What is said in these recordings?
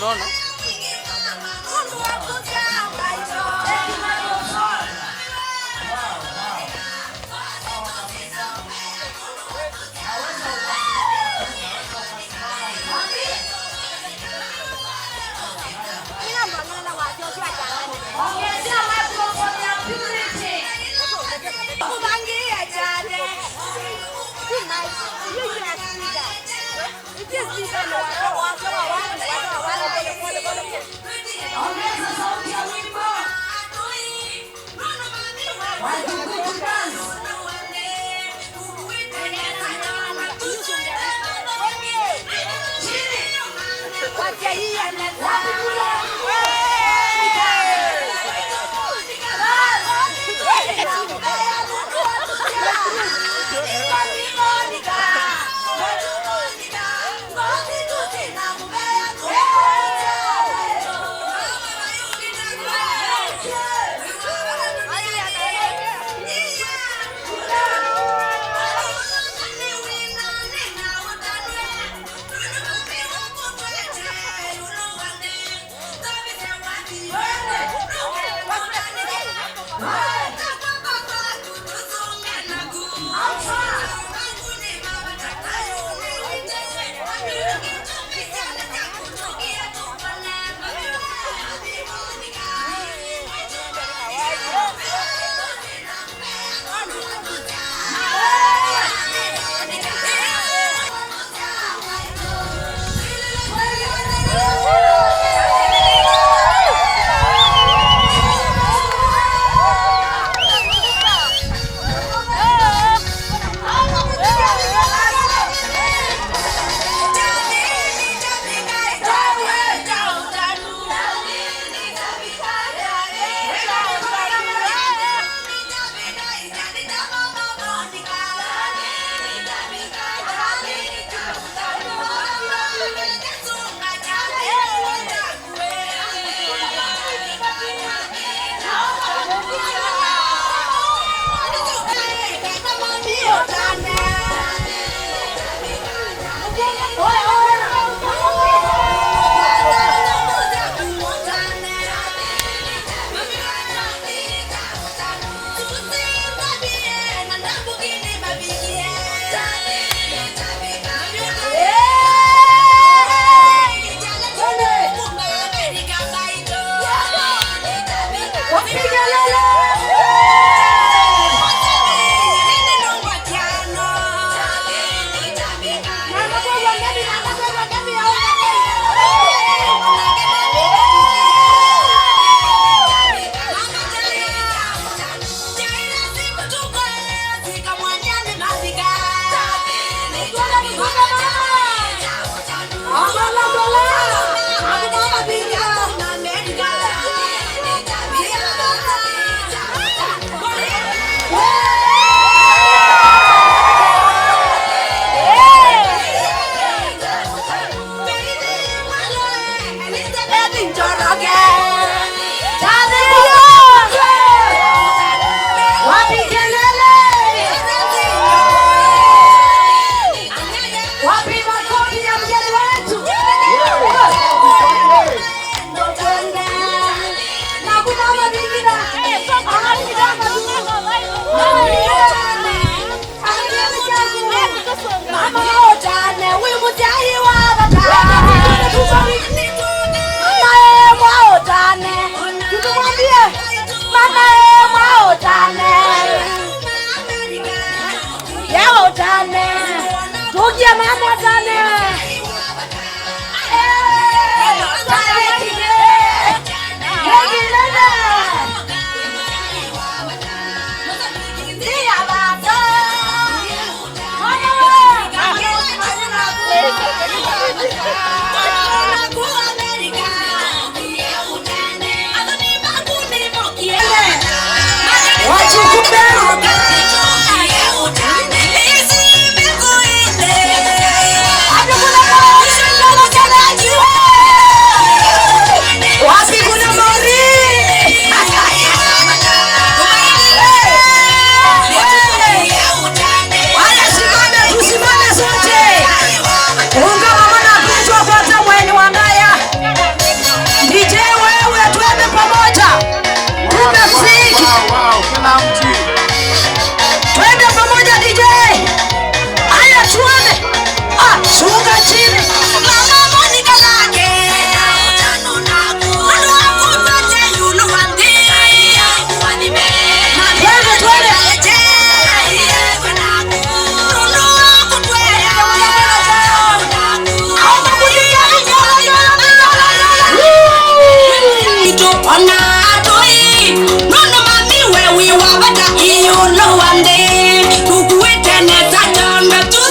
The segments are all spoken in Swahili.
Unaona? Ujia mama sana. One day, who quit and it's a turn to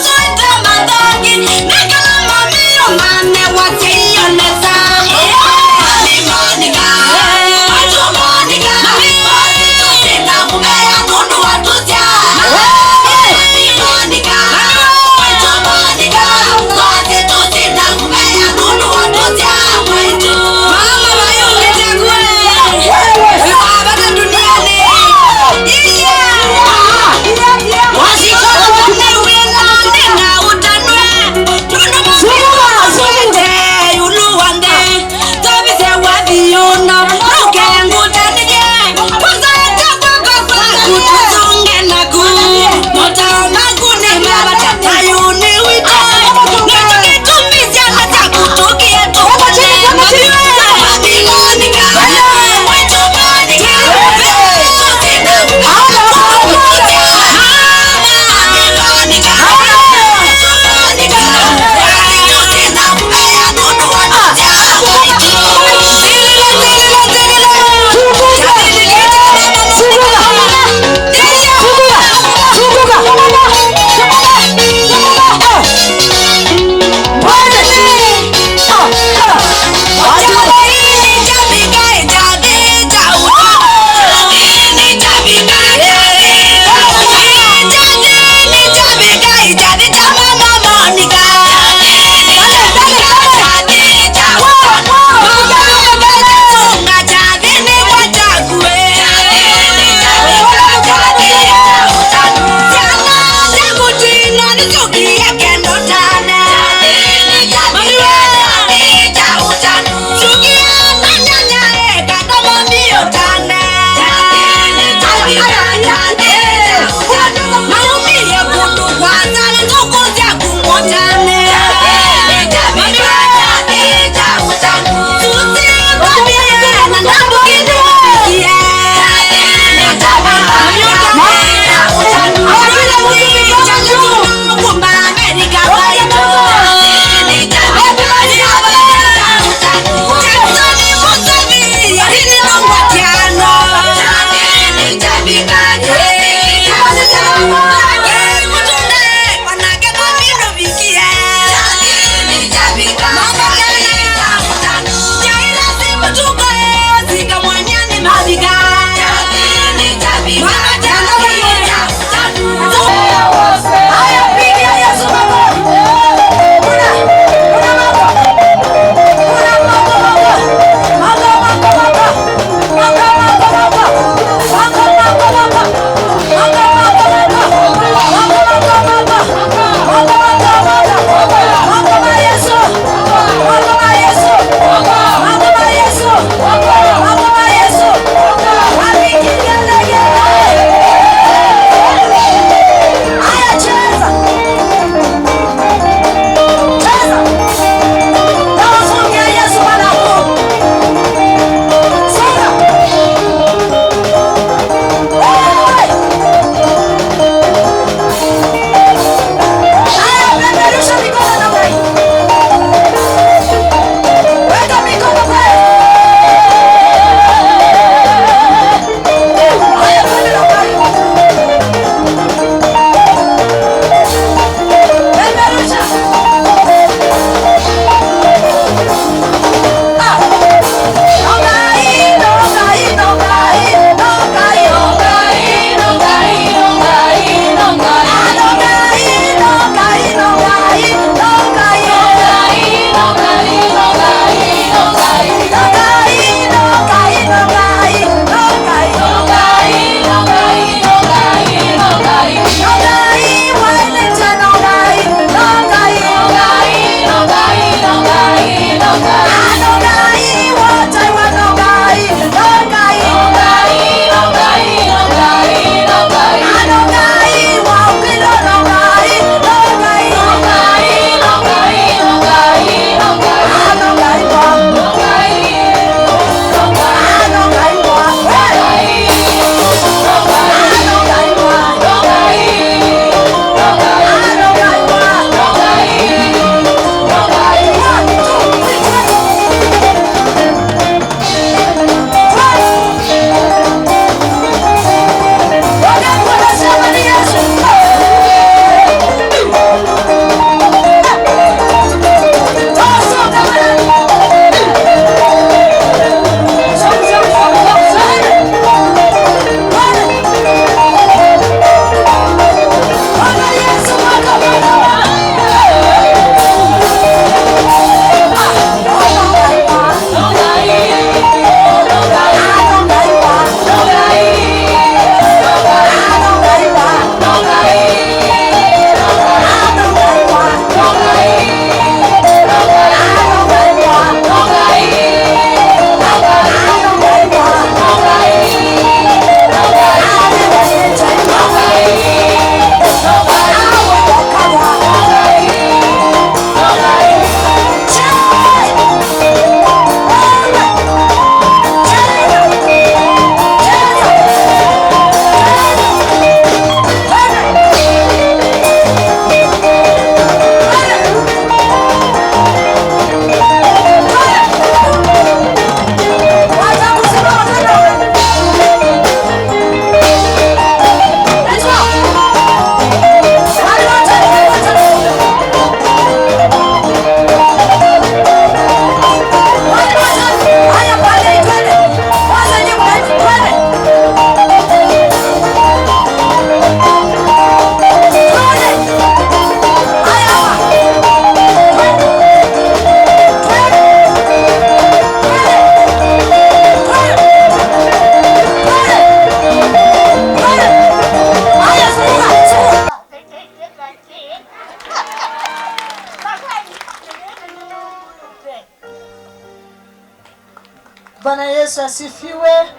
Yesu asifiwe.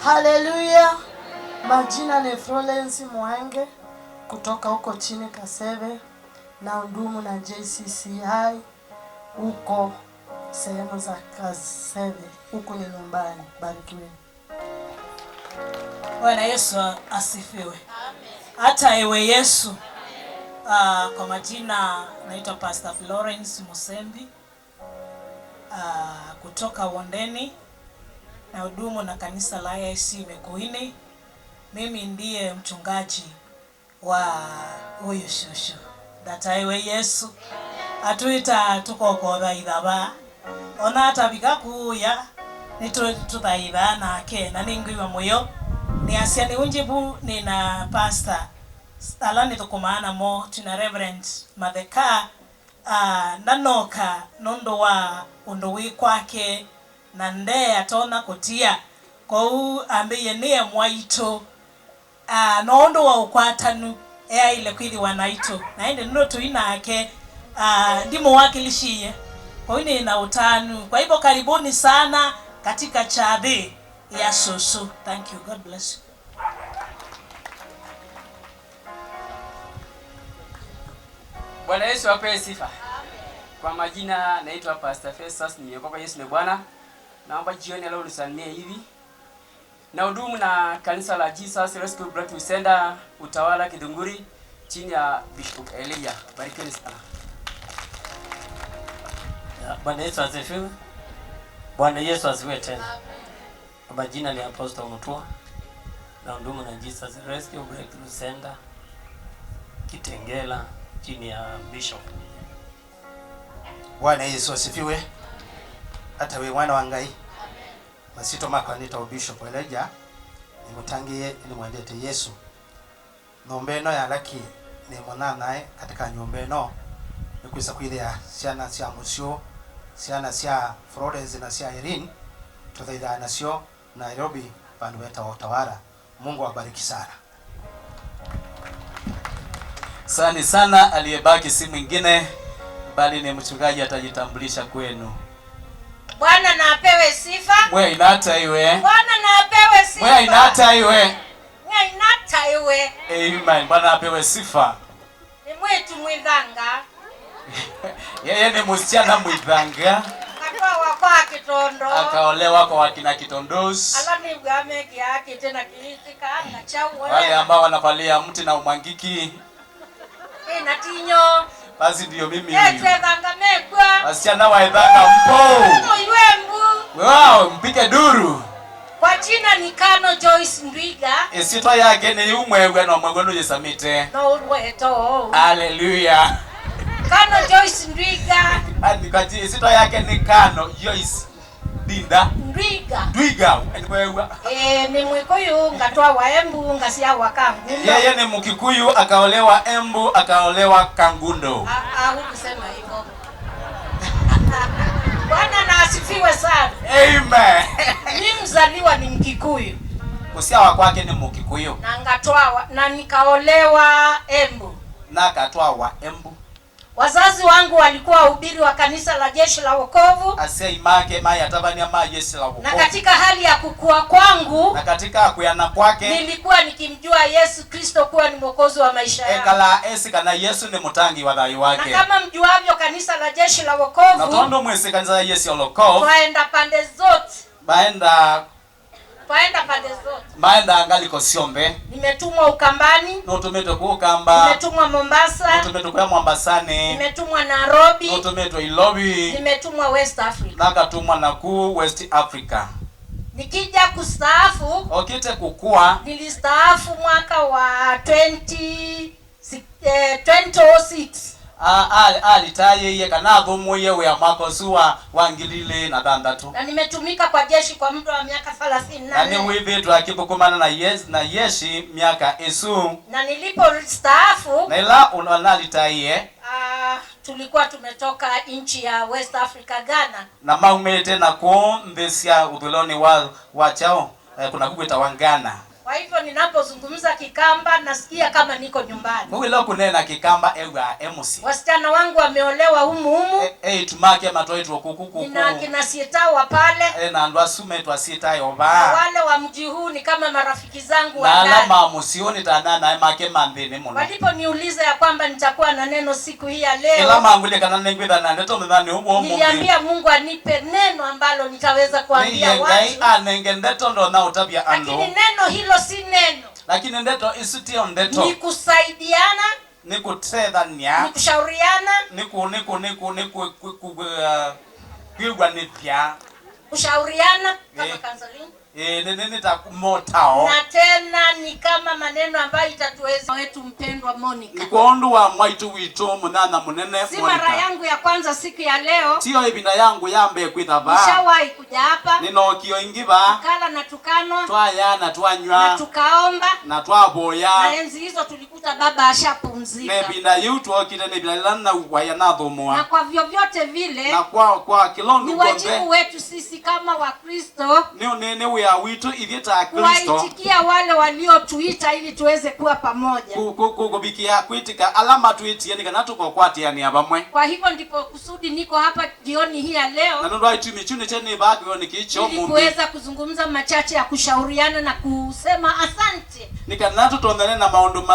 Haleluya. Majina ni Florence Mwange kutoka huko chini Kasebe na hudumu na JCCI huko sehemu za Kasebe. Huko ni nyumbani. Barikiwe. Bwana Yesu asifiwe. Amen. Hata ewe Yesu. Kwa majina naitwa Pastor Florence Musembi kutoka Wondeni na hudumu na kanisa la IC Mekuini. Mimi ndiye mchungaji wa huyu shushu. Hata ewe Yesu. Atuita tukokora idhaba. Ona atabika kuya nituthaitha nake na ningiwa moyo ni asiani unjibu nina pastor alani tukumana mo tuna Reverend Madheka nanoka nondo wa undowi kwake na nde atona kutia kou ambiye niye mwaito nondo wa ukwatanu ile kwili wanaito na ende noto inake ndimo wakilishiye kwa hiyo na utanu. Kwa hivyo karibuni sana katika chadhi ya Susu. Thank you. God bless you. Bwana Yesu apewe sifa. Amen. Kwa majina naitwa Pastor Festus, nimeokoka Yesu ni Bwana. Naomba jioni leo nisalimie hivi. Na hudumu na kanisa la Jesus Rescue Breakthrough Center Utawala Kidunguri chini ya Bishop Elia. Barikeni sana. Bwana Yesu asifiwe. Bwana Yesu asifiwe tena. Kwa majina ni Apostle Mutua na hudumu na Jesus Rescue Breakthrough Center Kitengela chini ya Bishop. Bwana Yesu asifiwe. Hata wewe mwana wa Ngai. Masito mako anita Bishop Elijah nimutangiye ni mwendete Yesu. Nombe no ya laki ni mwana naye katika nyombe no nikuisa kuilia siana sia musio siana sia Florence na sia Irene tuthaida nasio Nairobi bandu weta Utawala. Mungu awabariki sana. Asante sana. Aliyebaki si mwingine bali ni mchungaji, atajitambulisha kwenu. Bwana na apewe sifa. Mwe inata iwe. Bwana na apewe sifa. Mwe inata iwe. Mwe inata iwe. Amen. Bwana apewe sifa. Ni mwetu mwithanga. Yeye ni msichana mwithanga. Akatoa kwa Kitondo. Akaolewa kwa wakina Kitondos. Alani ugameki yake tena kiitika na chawa. Wale ambao wanavalia mti na umwangiki. Na tinyo. Basi ndio mimi huyu. Twethanga mekwa. Wasichana wa Ithanga mpo. Wow, mpike duru. Kwa jina ni Kano Joyce Ndwiga. Isitwa yake ni umwegwe na umwegwe yesamite. No weto. Hallelujah. Kano Joyce Ndwiga. Ani kwa jina isitwa yake ni Kano Joyce Ndwiga. Anwewa. Ni Mwikuyu ngatwa wa Embu ngasia wa Kangundo. Yeye ni Mkikuyu akaolewa Embu akaolewa Kangundo. Hukusema hivyo. Bwana na asifiwe sana. Amen. Mimi mzaliwa ni Mkikuyu. Kusiawa kwake ni Mkikuyu. Na ngatwa na nikaolewa Embu. Na katwa wa Embu. Wazazi wangu walikuwa wahubiri wa kanisa la Jeshi la Wokovu. Asia imake maya tabania ma Jeshi la Wokovu. Na katika hali ya kukua kwangu, na katika kuyana kwake, nilikuwa nikimjua Yesu Kristo kuwa ni mwokozi wa maisha yangu. Ekala esika na Yesu ni mutangi wa dai wake. Na kama mjuavyo kanisa la Jeshi la Wokovu, na tondo mwese kanisa la Yesu la Wokovu, twaenda pande zote. Baenda angali Kosiombe. Nimetumwa Ukambani. Notumeto kwa Kamba. Nimetumwa Mombasa. Notumeto kwa Mombasani. Nimetumwa Nairobi. Notumeto Ilobi. Nimetumwa West Africa. Nakatumwa na West Africa. Nikija kustaafu, okite kukua, nilistaafu mwaka wa 2006. Alitaye ye kana gomoye we amako suwa wangilile na dandatu. Na nimetumika kwa jeshi kwa muda wa miaka 38. Na ni wewe tu akibukumana na yeshi miaka esu. Na nilipo staafu, na ila unalitaye tulikuwa tumetoka nchi ya West Africa Ghana. Na maumete na ko mbesia uduloni wa chao kuna kukweta wangana. Kwa hivyo ninapozungumza Kikamba nasikia kama niko nyumbani. Mwilo kunena Kikamba ewa emusi. Wasichana wangu wameolewa humu. Tumake matwaitwa kukuku. Nina kina Sietawa pale. Na ndo asume twa Sietawa. Wale wa mji huu ni kama marafiki zangu wa ndani. Na alama musioni tanana make mandene muno. Waliponiuliza ya kwamba nitakuwa na neno siku hii ya leo. Ila mangule kana nengwida na ndeto mdhani huo. Niliambia Mungu anipe neno ambalo nitaweza kuambia watu. Nenge ndeto ndo na utabia ando. Lakini neno hilo si neno. Lakini ndeto isitio ndeto. Ni kusaidiana. Ni kutethania. Ni kushauriana. Ni kuigwa nipya. Kushauriana kama counseling. Nini takumotao. Na tena ni kama maneno ambayo itatuweza wetu mpendwa Monica. Ni kuondu wa mwaitu wito munana munene Monica. Si mara yangu ya kwanza siku ya leo. Sio ibinda yangu yambe kwithaba. Nishawahi kuja hapa. Ninokio ingiba. Kala na tukano. Twaya na twanywa. Na tukaomba. Na twaboya. Na enzi hizo tulikuta baba ashapumzika. Ne binda yutu okite ne bila na waya na dhomwa. Na kwa vyovyote vile. Na kwa kilondu gombe. Ni wajibu wetu sisi kama Wakristo. Ni we wito idhita Kristo waitikia wale waliotuita ili tuweze kuwa pamoja. Kubikia kuitika alama tuitie ni kana tuko kwatia ni abamwe. Kwa hivyo ndipo kusudi niko hapa jioni hii ya leo. Na ndo aitu michuni cheni bagi ni kicho Mungu. Ili kuweza kuzungumza machache ya kushauriana na kusema asante. Nikana tutondane na maondo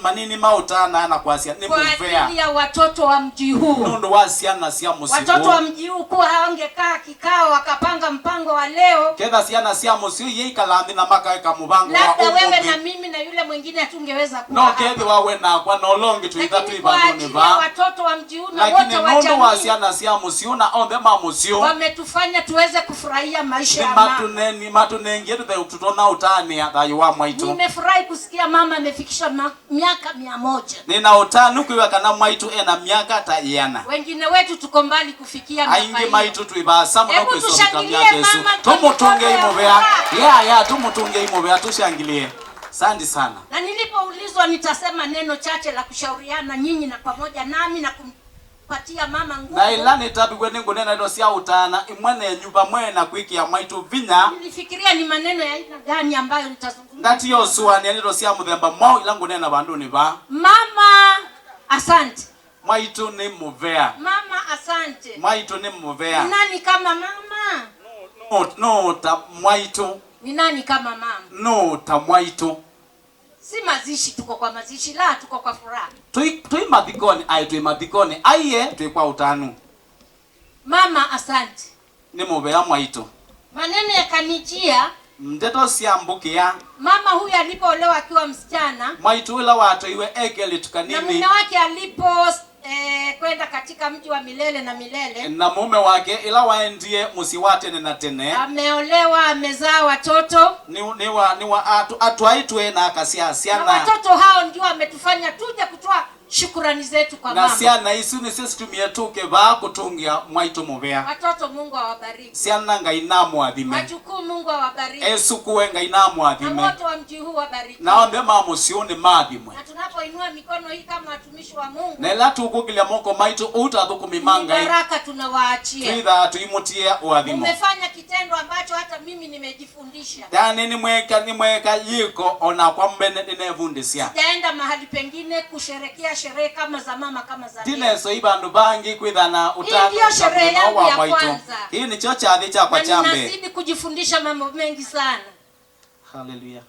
manini mautana na kwasia ni muvea. Kwa ajili ya watoto wa mji huu. Ndo wasia na sia musiku. Watoto wa mji huu kuwa hawangekaa kikao wakapanga mpango wa leo. Kedha sia na sia musiku yeye kalandi na maka eka mubango wa umbe. Labda wewe na mimi na yule mwingine hatungeweza kuwa. No kedhi wawe na kwa no longi tuitatu ibangoni ba. Watoto wa mji huu na wote wa jamii. Lakini ndo wasia na sia musiku na ombe ma musiku. Wametufanya tuweze kufurahia maisha ya mama. Matunengi yetu tutona utani ya wa mwaitu. Nimefurahi kusikia mama amefikisha miaka 100. Nina utani kuiwa kana mwaitu ena miaka tayana. Wengine wetu tuko mbali kufikia miaka hiyo. Aingi mwaitu tuibasa mno kusomika miaka Yesu. Tumutunge imobea. Tumutunge imobea tushangilie. Asante sana. Na nilipoulizwa nitasema neno chache la kushauriana nyinyi na pamoja nami na patia mama nguvu. Na ilani tabigwe ningu nena ndo sia utana imwene nyumba mwena kuiki ya mwaitu vinya. Nilifikiria ni maneno ya aina gani ambayo nitazungumza. Ndati yo suani ndo sia mudhemba mwao ilangu nena bandu ni ba. Mama asante. Mwaitu ni muvea. Mama asante. Mwaitu ni muvea. Ni nani kama mama? No ta mwaitu. Ni nani kama mama? No ta mwaitu. Si mazishi tuko kwa mazishi la tuko kwa furaha. Tui madhikoni aiye tui kwa utanu. Mama asante. Ni muvea mwaitu. Maneno yakanijia. Mdeto siambukia. Mama huyu alipoolewa akiwa msichana. Mwaitu ila watu iwe ekeli tukanini. Na mume wake alipo kwenda katika mji wa milele na milele. Na mume wake ila waendie musiwate na tene. Ameolewa, amezaa watoto. Ni atuaitwe na akasia siana. Na watoto hao ndio ametufanya tuje kutoa shukrani zetu kwa mama. Na siana isu ni sisi tumietuke ba kutungia mwaitu muvea. Watoto Mungu awabariki. Siana ngainamu adhime. Majukumu Mungu awabariki. Esu kuwe ngainamu adhime. Na wote wa mji huu wabariki. Naombe mama usione madhimwe. Na tunapoinua mikono hii kama watumishi wa Mungu. Na ila tukugilia moko maitu utadhukumimanga. Baraka tunawaachia. Tuidha tuimutie uadhimu. Umefanya kitendo ambacho hata mimi nimejifundisha. Yani ni mweka yiko ona kwa mbene ninevundisia. Sijaenda mahali pengine kusherekea sherehe kama za mama kama za leo. Tine so ibandu bangi kwithana utano. Ndio sherehe yangu ya kwanza. Hii ni cho cha dhicha kwa chambe. Ninazidi kujifundisha mambo mengi sana. Hallelujah.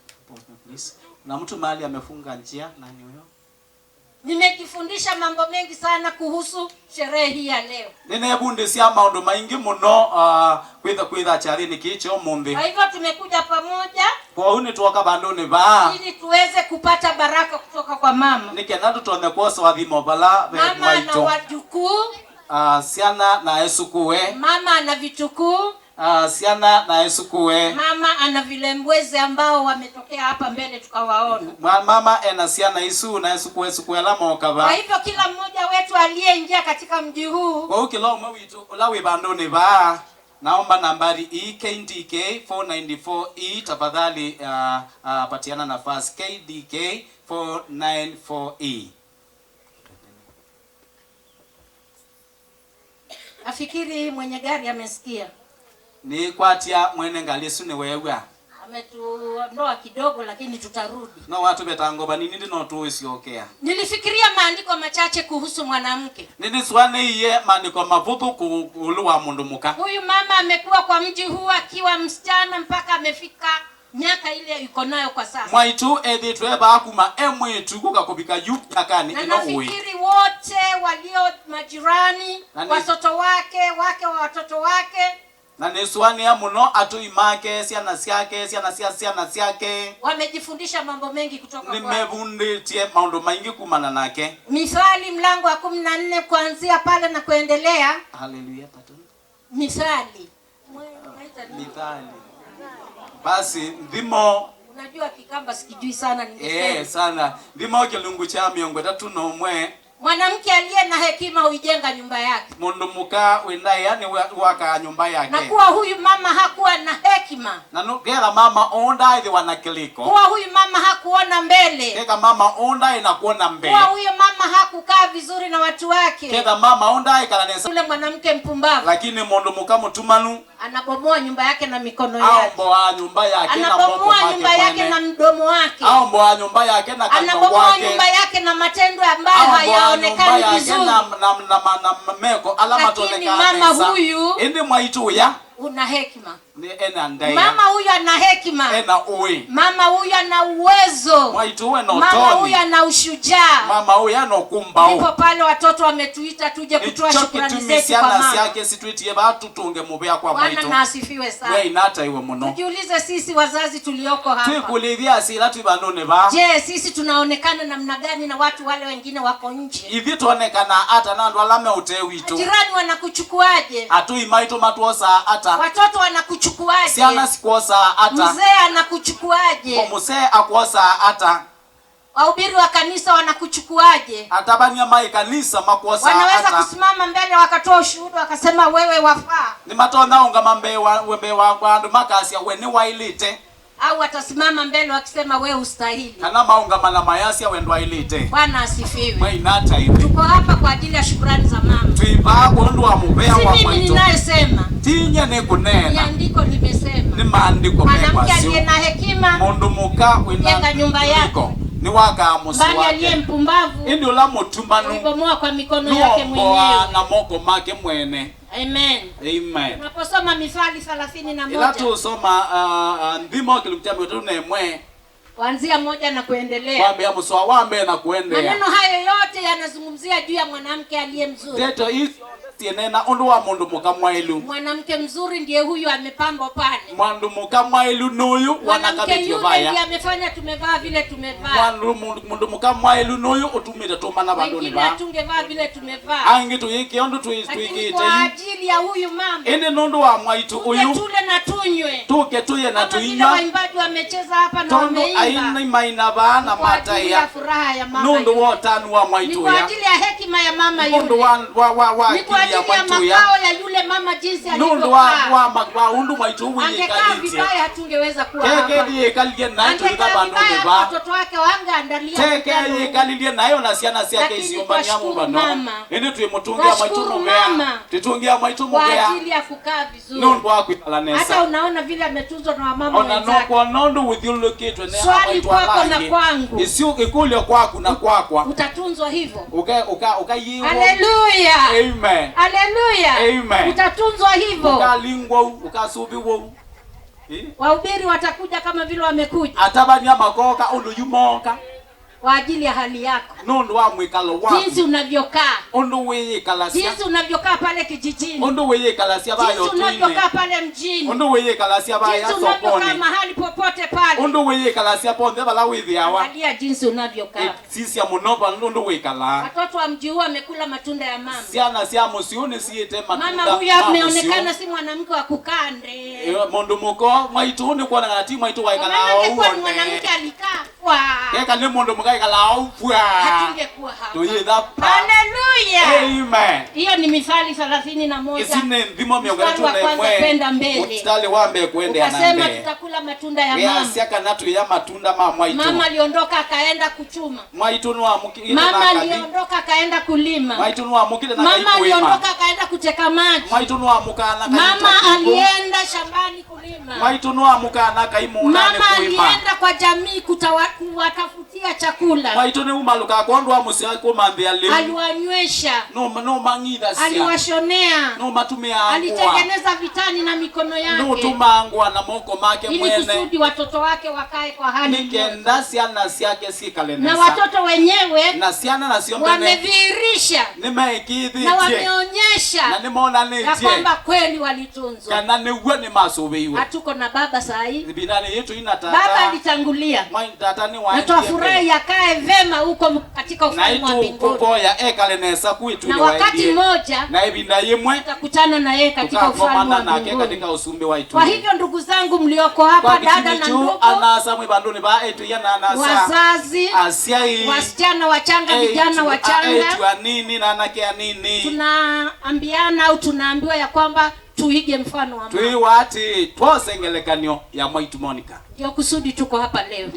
Na mtu mahali amefunga njia nani huyo? Nimejifundisha mambo mengi sana kuhusu sherehe hii ya leo. Ninebundisia maundu maingi muno kwitha charini kicho mumbi. Kwa hivyo tumekuja pamoja. Kwa uni tuoka banduni ba. Ili tuweze kupata baraka kutoka kwa mama. Nikenatu tuone kwa swadhimo bala mama na wajukuu. Siana na Yesu kuwe. Mama ana vitukuu. Siana na Yesu kuwe. Mama ana vilembweze ambao wametokea hapa mbele tukawaona. Mama ena siana Yesu na Yesu kuwe la mokaba. Kwa hivyo kila mmoja wetu aliyeingia katika mji huu. Kwa ukilo mwitu ulawe bandoni ba. Naomba nambari KDK 494E tafadhali patiana nafasi KDK 494E. Afikiri mwenye gari amesikia. Ni kwatia mwene ngalisu ni wewe. wametuondoa kidogo lakini tutarudi. No watu betangoba nini ndino tuisiokea. Nilifikiria maandiko machache kuhusu mwanamke. Nindiswane iye maandiko mavutu kuuluwa mundu muka. Huyu mama amekuwa kwa mji huu akiwa msichana mpaka amefika miaka ile yuko nayo kwa sasa. Mwaitu editwe bakuma emwitu kukakubika yukakani ino uwe. Nafikiri wote walio majirani, watoto wake wa watoto wake, na niswani ya muno atuimake siana siake wamejifundisha mambo mengi kutoka kwake. Nimebunditie maundu maingi kumana nake. Mithali mlango wa 14 kuanzia pale na kuendelea. Haleluya patu. Mithali. Basi ndimo unajua Kikamba sikijui sana ningesema. Sana. Ndimo kilungu cha miongo 3 Mwanamke aliye na hekima huijenga nyumba yake. Mundu muka wenda yani waka nyumba yake. Na kuwa huyu mama hakuwa na hekima. Na nugera mama onda ile wanakiliko. Kuwa huyu mama hakuona mbele. Keka mama onda inakuona mbele. Kuwa huyu mama hakukaa vizuri na watu wake. Keka mama onda ikalanesa. Yule mwanamke mpumbavu. Lakini mundu muka mutumanu anabomoa nyumba yake na mikono yake. Aomboa nyumba yake na anabomoa nyumba yake na mdomo wake. Aomboa nyumba yake na kanyo wake. Anabomoa nyumba yake na matendo ambayo hayaonekani vizuri. Na meko alama tonekana. Mama huyu indi mwaitu ya una hekima. Ni ena ndaya. Mama huyu ana hekima. Ena uwe. Mama huyu ana uwezo. Mwaitu we no mama toni. Mama huyu ana ushujaa. Mama huyu ana kumbao. Ndipo pale watoto wametuita tuje kutoa shukrani zetu kwa mama. Yake situitie batu tunge mubea kwa mwaitu. Bwana asifiwe sana. We inata iwe muno. Tujiulize sisi wazazi tulioko hapa. Tukulivia asila tubanone ba. Je, sisi tunaonekana namna gani na watu wale wengine wako nje? Hivi tuonekana hata nandu alame utewitu. Jirani wanakuchukuaje? Atu imaitu matuosa hata. Watoto wanakuchukuaje? Siana sikuosa hata. Mzee anakuchukuaje? Kwa mzee akuosa hata. Wahubiri wa kanisa wanakuchukuaje? Atabania mai kanisa makuosa hata. Wanaweza kusimama mbele wakatoa ushuhuda wakasema wewe wafaa. Ni matona unga mambe wa kwandu makasi ya weni wailite. Au watasimama mbele wakisema wewe ustahili. Kana maunga mana mayasi ya wendo wailite. Bwana asifiwe. Mwe inata hivi. Tuko hapa kwa ajili ya shukrani za mama. Tuipa kundu wa mubea wa mimi ninayesema. Tinye ni kunena. Ni andiko limesema. Ni maandiko mekwa mwanamke aliye na hekima. Mundu muka jenga nyumba yako. Ni waka musu wake. Bali aliye mpumbavu. Indi ula mutumanu. Ulibomoa kwa mikono yake mwenyewe. Na moko make mwene. Amen. Amen. Tunaposoma Mithali 31. Ila tusoma ndimo kilumtia mwe. Kuanzia 1 na kuendelea. Wambe muswa wambe na kuendea. Maneno hayo yote yanazungumzia juu ya mwanamke aliye mzuri. Teto hizi tienena undu wa mundu muka mwailu. Mwanamke mzuri ndiye huyu amepambwa pale. Mwandu muka mwailu nuyu wanakabitio baya. Ndiye amefanya tumevaa vile tumevaa. Mundu muka mwailu nuyu utumita tumana badoni ba. Wengine tungevaa vile tumevaa. Angi tuyiki ondu tuikite. Kwa ajili ya huyu mama. Ende nundu wa mwaitu uyu. Tule na tunywe. Tuke tuye na tuinywa. Waimbaji wamecheza hapa na wameimba. Aina maina ba na mataya. Kwa furaha ya mama. Nundu wotanu wa mwaitu ya. Kwa ajili ya hekima ya mama yule. Nundu wa ya makao ya yule mama jinsi alivyokaa. Nundu wa undu mwaitu uwe angekaa vibaya hatungeweza kuwa hapa. Keke ndiye kaliye nayo tulikabandone ba. Watoto wake wangeandalia. Keke ndiye kaliye nayo na siana siake isiyombani ya mubano. Ende tuimutungia mwaitu mubea. Tutungia mwaitu mubea. Kwa ajili ya kukaa vizuri. Nundu wa kuitalanesa. Hata unaona vile ametunzwa na wamama wenzake. Ona noko nundu withilukitwe ne swali kwako na kwangu. Isiu ikulio kwako na kwakwa. Utatunzwa hivyo. Ukayiwa. Haleluya. Amen. Haleluya. Amen. Utatunzwa hivyo. Ukalingwa, ukasubiwa. Wahubiri watakuja kama vile wamekuja. Atabania makoka undu yumoka. Kwa ajili ya hali yako. Nundu wa mwikalo wako. Jinsi unavyokaa. Undu weye kalasia. Jinsi unavyokaa pale kijijini. Undu weye kalasia bayo tuine. Jinsi unavyokaa pale mjini. Undu weye kalasia bayo sokoni. Jinsi unavyokaa mahali popote pale. Undu weye kalasia ponde bala withi hawa. Angalia jinsi unavyokaa. Sisi ya munoba undu weye kala. Watoto wa mji huu wamekula matunda ya mama. Siana sia musiuni siete matunda. Mama huyu ameonekana si mwanamke wa kukande. Mundu muko mwaitu ni kuona ngati mwaitu wa kala au. Mwanamke alikaa kwa. Keka ni mundu mukai kala au. Hatungekuwa hapa. Tuye that. Hallelujah. Haleluya. Amen. Hiyo ni Mithali 31. Isine ndimo miongoni Mstari wa kwanza kwenda mbele. Mstari wa mbele kwenda na mbele. Ukasema tutakula matunda ya mama. Ya siaka natu ya matunda mama itu. Mama aliondoka akaenda kuchuma. Mwaitunwa mukile Mama aliondoka akaenda kulima. Mwaitunwa mukile na Mama aliondoka akaenda kuteka maji. Mwaitunwa mukana Mama alienda shambani kulima. Mwaitunwa mukana kaimuna ne Mama kuima. alienda kwa jamii kuwatafutia chakula. Mwaituni umaluka kondwa musia kumambia limu. Aliwanywesha. No mangida sia. Aliwashonea. No matumia angwa. Alitengeneza vitani na mikono yake. No tumangwa na moko make mwene. Ili kusudi watoto wake wakae kwa hali nzuri. Nikenda siana siake si kalenesa. Na watoto wenyewe na siana na sio mbele. Wamedhihirisha. Nimeikidhi. Na wameonyesha. Na nimeona neje. Ya kwamba kweli walitunzwa. Kana niwe ni masobewe. Hatuko na baba saa hii. Binani yetu ina tata. Baba alitangulia. Mwa tata ni wa. Na tuafurahi yakae vema huko katika ufalme wa mbinguni. Ko ya ekalenesa kuitu na wakati mmoja na ibinda yemwe tutakutana na yeye katika ufalme wa mbinguni. Katika usumbe wa itu. Kwa hivyo ndugu zangu mlioko hapa, dada na ndugu, anasa mwibandoni ba etu yana anasa. Wazazi, asiai, wasichana wachanga, vijana wachanga, etu nini na anake nini. Tunaambiana au tunaambiwa ya kwamba tuige mfano wa mama. Tuiwati twosengelekanyo ya Mwaitu Monica. Ndio kusudi tuko hapa leo.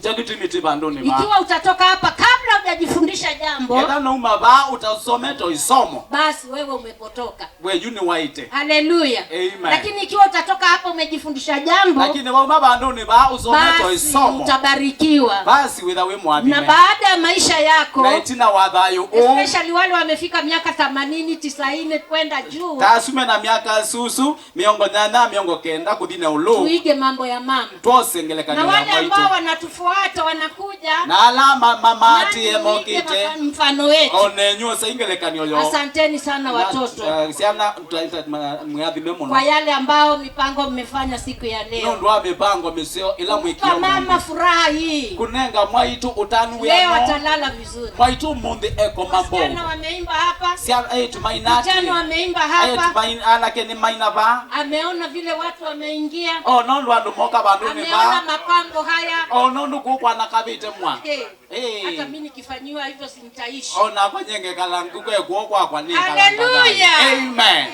Ikiwa utatoka hapa kabla hujajifundisha jambo, eda no umaba utasometo isomo, basi wewe umepotoka. Wewe ni waite. Haleluya. Lakini ikiwa utatoka hapa umejifundisha jambo, lakini wewe mabandoni ba usometo isomo, utabarikiwa. Basi wewe mwamini. Na baada ya maisha yako, na itina wadhayo especially wale wamefika miaka 80, 90 kwenda juu, tasume na miaka susu miongo nyana miongo kenda kudina ulo, tuige mambo ya mama. Twosengele na wale ambao wanatufuata wanakuja na alama mama ati mokite mfano wetu. Onenyo saingelekanyo yo. Asanteni sana watoto. Siana mwadhime mno. Kwa yale ambao mipango mmefanya siku ya leo. Ndo ndo mipango misio ila mwikio. Mama furaha hii. Kunenga Mwaitu utanu wenu. Leo atalala vizuri. Mwaitu mundi eko mambo. Wasichana wameimba hapa. Siana tumainati. Wasichana wameimba hapa. Tumaina ke ni maina ba. Ameona vile watu wameingia. Oh nondo andu moka bandu ni ba. Ameona mapambo haya. Oh nondo kukwa na kabite mwa. Hata mimi nikifanyiwa hivyo sinitaishi. Oh na kwenye kalangu kwa ni kalangu. Haleluya. Amen.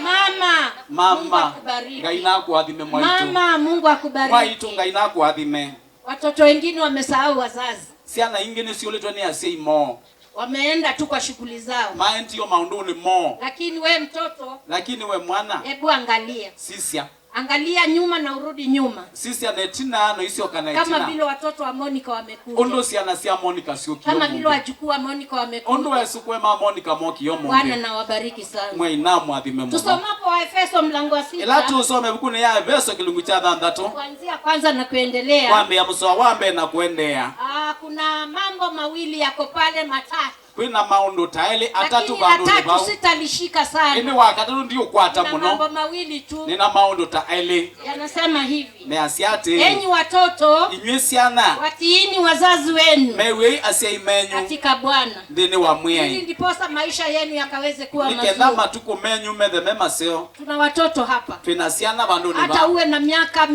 Mama. Ngaina kuadhime Mwaitu. Mama, Mungu akubariki. Mwaitu ngaina kuadhime. Watoto wengine wamesahau wazazi. Siana ingine sio letwa ni asei mo. Wameenda tu kwa shughuli zao. Maenti yo maunduni mo. Lakini we mtoto. Lakini we mwana. Hebu angalia. Sisia. Angalia nyuma na urudi nyuma. Sisi anetina no isio kanaitina. Kama vile watoto wa Monica wamekuja. Ondo si anasia Monica sio kiyo. Kama vile wajukuu wa Monica wamekuja. Ondo esukwe ma Monica moki yo Mungu. Bwana na wabariki sana. Mwe inamu adhime Mungu. Tusomapo wa Efeso mlango wa 6. Ila tusome buku ya Efeso kilungu cha 3. Kuanzia kwanza na kuendelea. Kwambe ya msoa wambe na kuendea. Kuna mambo mawili yako pale matatu. Kwina maundu taeli atatu bandu ni bao. Sitalishika sana. Ini wakati ndio kwata muno. Mambo mawili tu. Nina maundu taeli. Yanasema hivi. Ne asiate. Enyi watoto. Inywesiana. Watiini wazazi wenu. Mewe asia imenyu. Katika Bwana. Ndini wa mwia. Ili ndiposa maisha yenu yakaweze kuwa mazuri. Nikenda matuko menyu medhe mema seo. Tuna watoto hapa. Tunasiana bandu ni bao. Hata uwe na miaka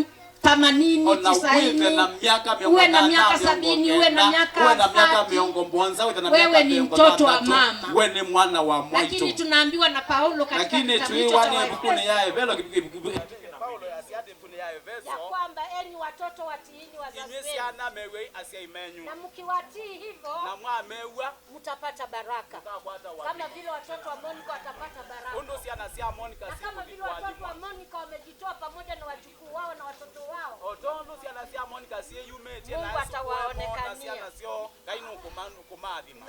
80, 90, uwe na miaka 70, uwe na miaka miongo mbonza, wewe ni mtoto wa mama. Wewe ni mwana wa Mwaitu. Lakini tunaambiwa na Paulo katika kitabu cha ya kwamba enyi watoto watiini wazazi wenu. Na mkiwatii hivyo mtapata baraka. Kama vile watoto wa Monica watapata baraka. Na kama vile watoto wa Monica wamejitoa pamoja na wajukuu wao na watoto wao. Mungu atawaonekania.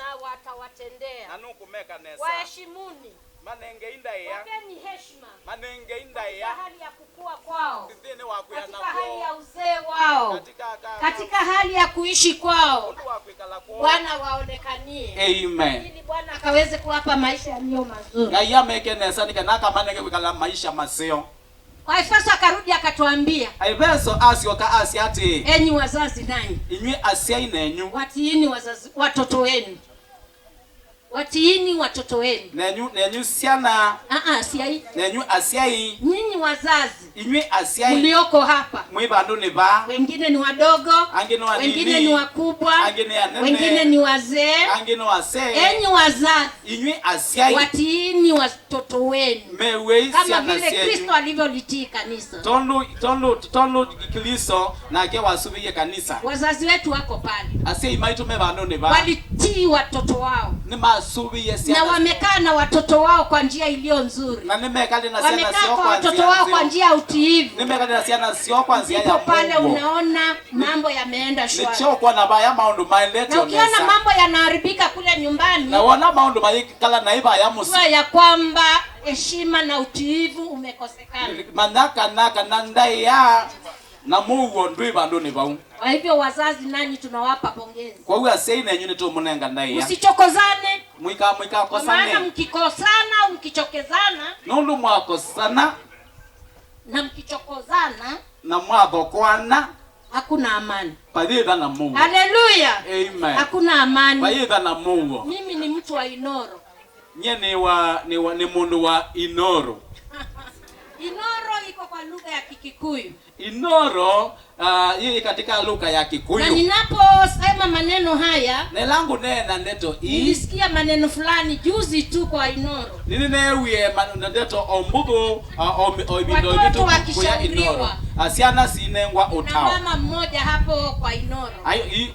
Na watawatendea. Waheshimuni. Wapeni heshima. Katika hali ya kukua kwao. Katika hali ya uzee wao. Katika hali ya kuishi kwao. Bwana waonekanie. Amen. Ili Bwana akaweze kuwapa maisha yaliyo mazuri. Ngaya mekenesa nikanaka manenge wikala maisha maseo. Efeso akarudi akatuambia. Efeso asioka asiati. Enyi wazazi nanyi. Inywe asia inenyu. Watiini wazazi watoto wenu. watiini watoto wenu. Nenyu siana. Siai. Nenyu asiai. Nyinyi wazazi. Inywe asiai. Mlioko hapa. Mwibandu ni ba. Wengine ni wadogo. Wengine ni wakubwa. Wengine ni wazee. Enyi wazazi. Inywe asiai. Watiini watoto wenu. Mewe kama vile Kristo alivyolitii kanisa. Tondo Kristo na ke wasubiye kanisa. Wazazi wetu wako pale. Asiai maitu mebandu ni ba. Walitii watoto wao. Ni masubiye siana. Na wamekaa na watoto wao kwa njia iliyo nzuri. Na nimekali na siana sio kwa watoto wao kwa njia ya utiivu. Nimekali na siana sio kwa njia ya Mungu. Pale unaona mambo yameenda shwari. Nicho kwa na baya maundu maendeleo. Na ukiona mambo yanaharibika kule nyumbani. Na wana maundu kala na iba ya musi. Ya kwamba heshima na utiivu umekosekana. Manaka na ndai ya na Mungu ndui bandu ni bau. Kwa hivyo wazazi nanyi tunawapa pongezi. Kwa hiyo asei na nyinyi tu munenga ndai ya. Msichokozane. Mwika kosane. Maana mkikosana, mkichokezana. Nundu mwakosana. Na mkichokozana. Na mwabokwana. Hakuna amani. Paidha na Mungu. Haleluya. Amen. Hakuna amani. Paidha na Mungu. Mimi ni mtu wa Inoro. Nye ni mundu wa Inoro. Inoro iko kwa lugha ya Kikikuyu. Inoro hii katika lugha ya Kikuyu. Na ninaposema maneno haya, nelangu nena ndeto hii. Nilisikia maneno fulani juzi tu kwa Inoro. Nini newie maneno ndeto ombugo oibindo kwa Inoro. Asiana sinengwa utao. Na mama mmoja hapo kwa Inoro.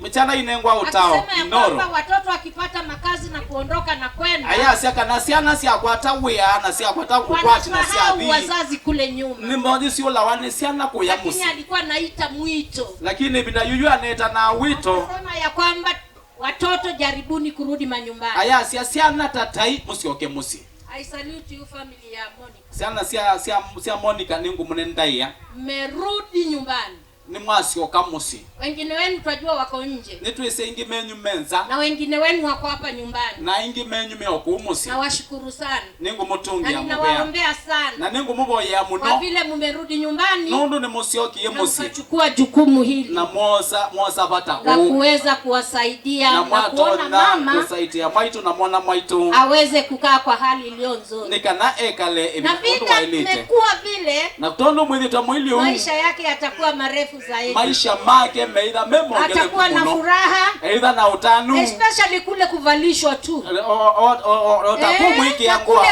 Mchana inengwa utao Inoro. Watoto wakipata makazi na kuondoka na kwenda. Asiaka na siana si akwata wea na si akwata kukwati na si abi. Wazazi kule nyuma. Ni mmoja sio lawani siana kuya musi. Lakini alikuwa naita mwito. Lakini bila yuyu anaita na wito. Anasema ya kwamba watoto jaribuni kurudi manyumbani. Siana tatai musioke musi. I salute you family ya Monica. Siana Monica ningu munendai ya. Merudi nyumbani. Ni mwasioka musi. Wengine wenu tunajua wako nje. Nituise ingi menyu menza. Na wengine wenu wako hapa nyumbani. Na ingi menyu meoko umusi. Na washukuru sana. Ningu mutungi ya mubea. Na ninawaombea sana. Na ningu mubo ya muno. Kwa vile mumerudi nyumbani. Nundu ni musioki ye musi. Na mkachukua jukumu hili. Na mwosa bata na kuweza kuwasaidia na kuona mama kusaidia mwaitu na mwana mwaitu aweze kukaa kwa hali iliyo nzuri. Nikana ekale ibikundu wailite. Na vita vile. Na tondo mwithita mwili maisha yake yatakuwa marefu zaidi. Maisha make meidha memo ngele atakuwa na furaha. Eidha na utanu. Especially kule kuvalishwa tu. Otakumu hiki yangua.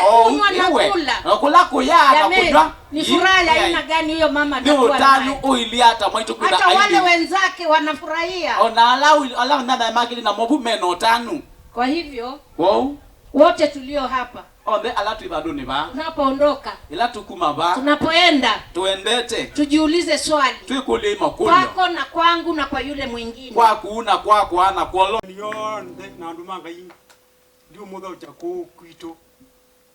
Nakula kuya na kunywa. Ni furaha ya aina gani hiyo mama atakuwa nayo? Ni utanu uiliata mwaitu kuda aili. Hata wale wenzake wanafurahia. Ona ala nana makili na mobu meno utanu. Kwa hivyo. Wow. Wote tulio hapa. Onde alatu ibaduni ba. Tunapoondoka. Ila tukuma ba. Tunapoenda. Tuendete. Tujiulize swali. Tukulima kulyo. Kwako na kwangu na kwa yule mwingine. Kwaku na kwako ana kwalo. Niyonde na ndumanga yi. Ndio mudho chako kwito.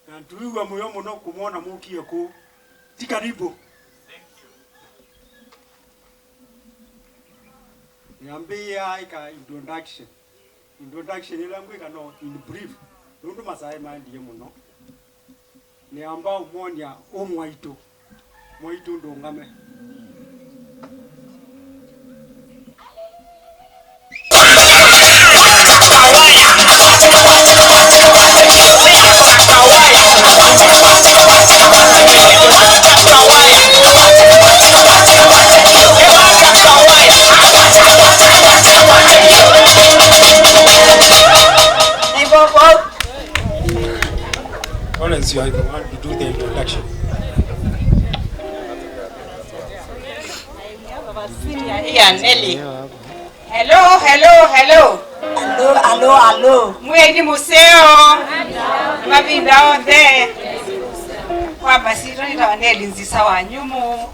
Na tuiwa moyo muno kumona mukiye ko. Tikaribu. Niambia ika introduction. Introduction ilangu ikano in brief. Nundu masai mandi muno. Niamba umonya omwaito. Mwaito ndongame. Lawrence, you are the one to do the introduction. Hello. Mweni museo. Mabinda othe. Kwa basi tunita neli nzisa wa nyumu.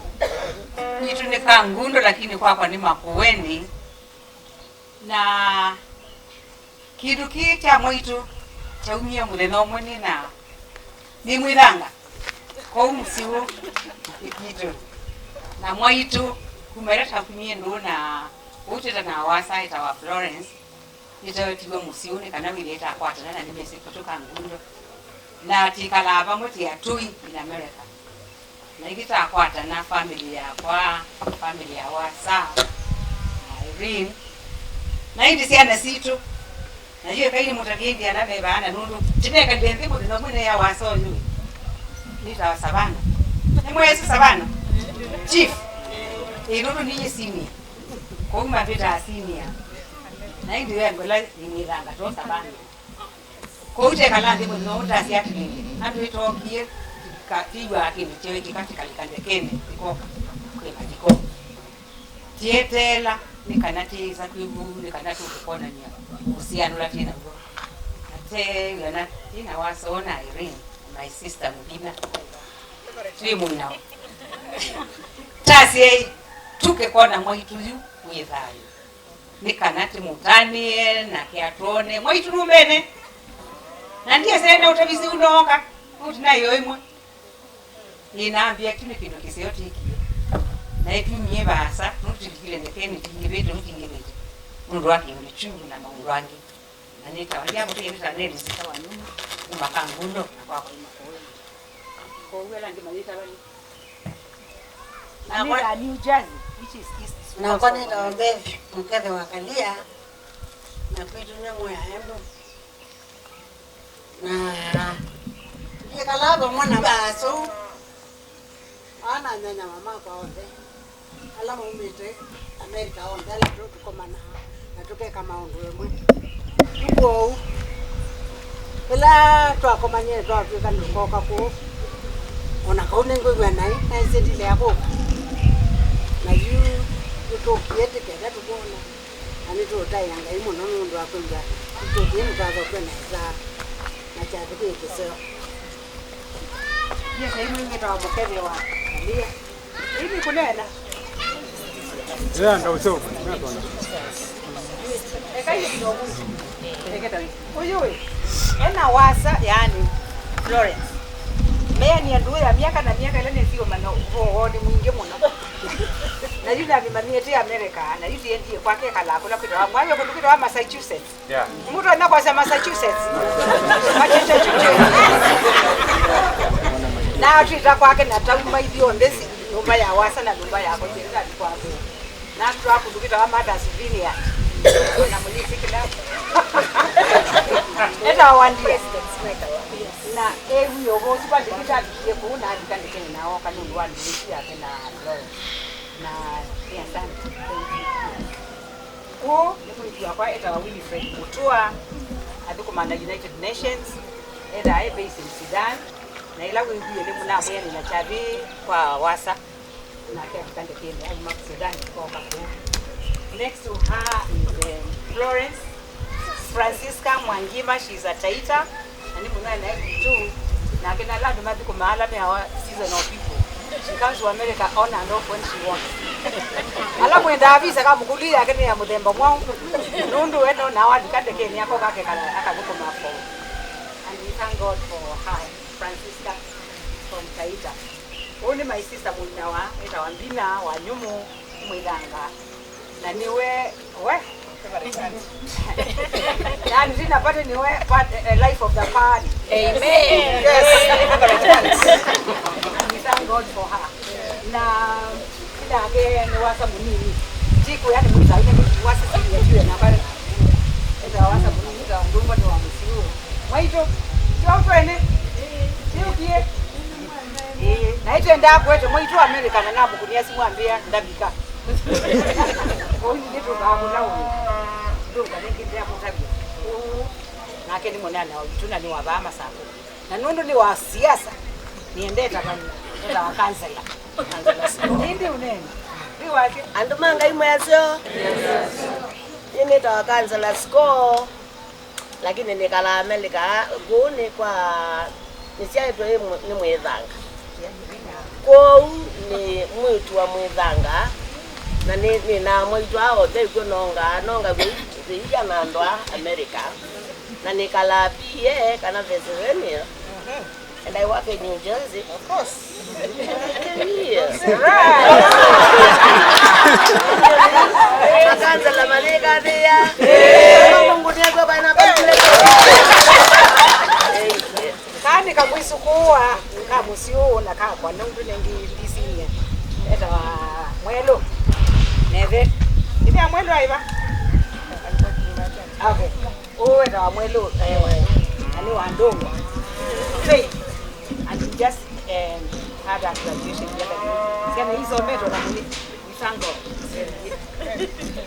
Nitu ni kangundo lakini kwa ni makuweni. Na kitu kia mwitu cha umia muleno mwini na ni mwilanga kwa umusiwo kitu na mwaitu kumereta kumie ndo na uteta na wasa ita wa Florence itawe musione kana wileta akwata na nimesi kutoka ngundo na tikalava moti ya tui in America na ikita akwata na family ya wasa na Irene na hindi siana situ na hiyo kaini mutagendi anabeba ana nundu tineka ndende mu no mwene ya waso yu nita savana ni mwezi savana chief nundu ni senior ko mapita senior na ndio yangu la ni ranga to savana ko ute kalande mu no utasi atini ando itokie katigwa akini chewe katika likandekene iko kwa jiko tietela nikanatiza kwivu nikanatu kupona nya usiano la tena bro ate yana ina wasona Irene my sister Mudina timu nao tasi tuke kona mwitu yu mwithayo nikanati mutanie na kiatone mwitu rumene na ndiye sena utabizi unoka utinayo imwe inaambia kile kitu kisiyoti hiki na yetu mie basa nutikile ndekeni tingibeto nutingibete mundu wake ni chungu na mundu wangi na nitawalia mtu yeye ndio sitawa nyuma umakangundo na kwa kwa wela ndi malita bali na kwa New Jersey which is east na kwa nini taombe mkadhe wakalia na kwetu nyango ya embo na ndiye kalaba mwana baso ana nyanya mama kwa onde alama umite America onde ala tukomana na tuke kama ondwe mwe tuko ela twakomanye twafika nikoka ko ona kaune ngwe nai na isendile yako na yu to kiete kenda tukona ani to tai yanga imo no ndo akwenda to timu kaza kwenda za na cha tuke kesho yes aimu ngeta mukebe wa ndia hivi kunena ndio sio Uyui, ena wasa yani Florence. Meya ni nduwe ya miaka na miaka ile sio mano ni mwingi mno. Na yule amemamiete America na yule ndiye kwake kala kula kitu wangu hayo kutoka wa Massachusetts. Yeah. Mtu anakuwa Massachusetts. Na atuita kwake na tauma hivyo ndesi nyumba ya wasa na nyumba yako ndio kwake. Na tu hapo tukita wa Mother's Vineyard. Na mlisi kila. Eta wandie. Na huyo hosi kwa dikita ndiye kuona andikandike nao kanuni wandi yake na na ya sana. Ko ni kwa eta wawili Fred Mutua adukomanda United Nations eta ai based in Sudan na ila wewe ile mna mwe ni na chabi kwa wasa na kia kandike ni au mak Sudan kwa kapo. Next to her is Florence Francisca Mwangima, she's a Taita and muna na too na kina ladu madiko mahala me our season of people. She comes to America on and off when she wants. Ala mwenda visa kama mkulia akini ya mudemba mwangu nundu wendo na wadi kate keni yako kake kala akabuko mafo. And we thank God for her Francisca from Taita. Only my sister Munawa eta wambina wanyumu mwidanga na niwe we yani zinapata niwe life of the party. Amen. Yes. We thank God for her. Na kila age ni wasa munini siku yani mwiza ile wasa siku ya na pale ndio wasa munini za ndumba ni wa msiu mwaito sio twene sio kie na ite nda kwetu mwaito America na nabu kunia simwambia ndabika kwa hiyo ndio kaabula huko ndio kanengia mtabi na keni mwanana tuna ni wa bama sana na nundu ni wa siasa niendeta bani ndio wa kansela ndio unene ndio wake andumanga imwezo yini to kansela score lakini nikala America gune kwa nisiaitwa ni mwethanga kwa ni mwitu wa mwethanga na ni na mwitu hao ndio nonga vija na ndwa America na nikala pia kana Pennsylvania. And I work in New Jersey. Of course. Yes. Right. Kansela malika dia. Mungu ndiye kwa bana bale. Kani kamwisukua kamusio na kakwa nundu nengi disinya. Eta mwelo. Neve. Ndio mwelo aiba. Okay. Oh, na mwelo ani wandongo. Say, and we just had a graduation yesterday. Sema hizo meto na misango.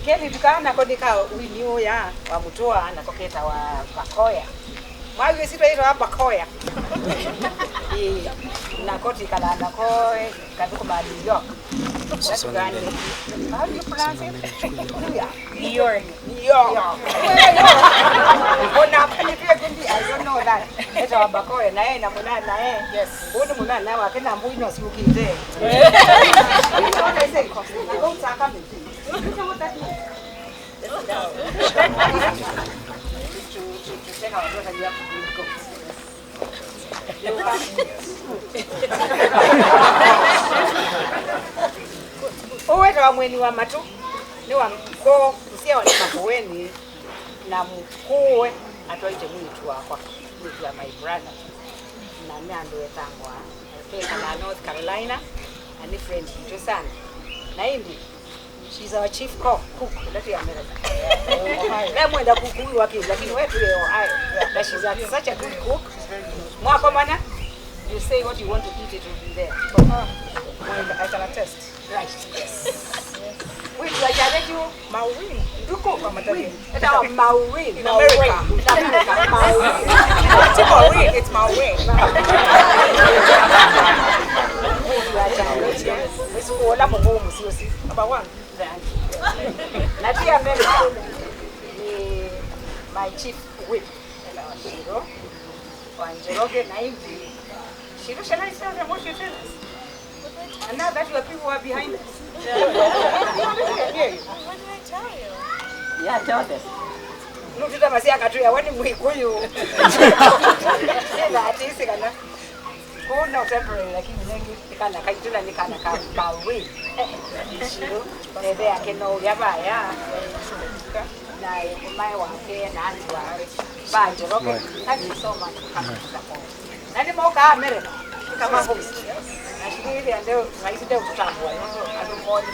Keni tukana kodika winyo ya wa mutoa na koketa wa Bakoya. Mwawe sito hilo hapa Bakoya. Na koti kala na koe kaduko ma New York. That's grand. How do you pronounce it? New York. New York. Ona pale kundi I don't know that. Eta wa Bakoya na yeye na mwana na yeye. Yes. Huyu mwana na wake na mbuyi no smoking there. What I say? I don't talk about it. You know what that means? To check out what you have to do goats. Uwe wa mweni wa matu ni wa mko kusia wa makuweni na mkuwe atoite mwitu wakwa mwitu wa my brother na miando wetangwa peka na North Carolina and ni friend mtu sana na hindi she's our chief cook that is America na mwenda kuku wake lakini wetu leo that she's such a good cook mwako mana you say what you want to eat, it will be there. I can attest. Right. Yes. Which I challenge you, Maureen. You cook from Maureen. Maureen. In America. Maureen. It's Maureen. It's Maureen. It's all up home. See, number one. Nati America. My chief whip. Shiro. Wanjeroge na hivi. Shiro, shall I tell them what you tell us? And now that your people are behind us. What did I tell you? Yeah, tell them. No, tuta masia katuya wani mwikuyu. Sila atisi kana. Kuna temporary lakini nengi kana kaitula ni kana kama we. Shiro, nende yake no yabaya. Na mai wake na anti wake. Baje roke. Thank you so much for coming to support. Nani moka America kama host. Na shiriki ndio raisi ndio kutambua. Adomoni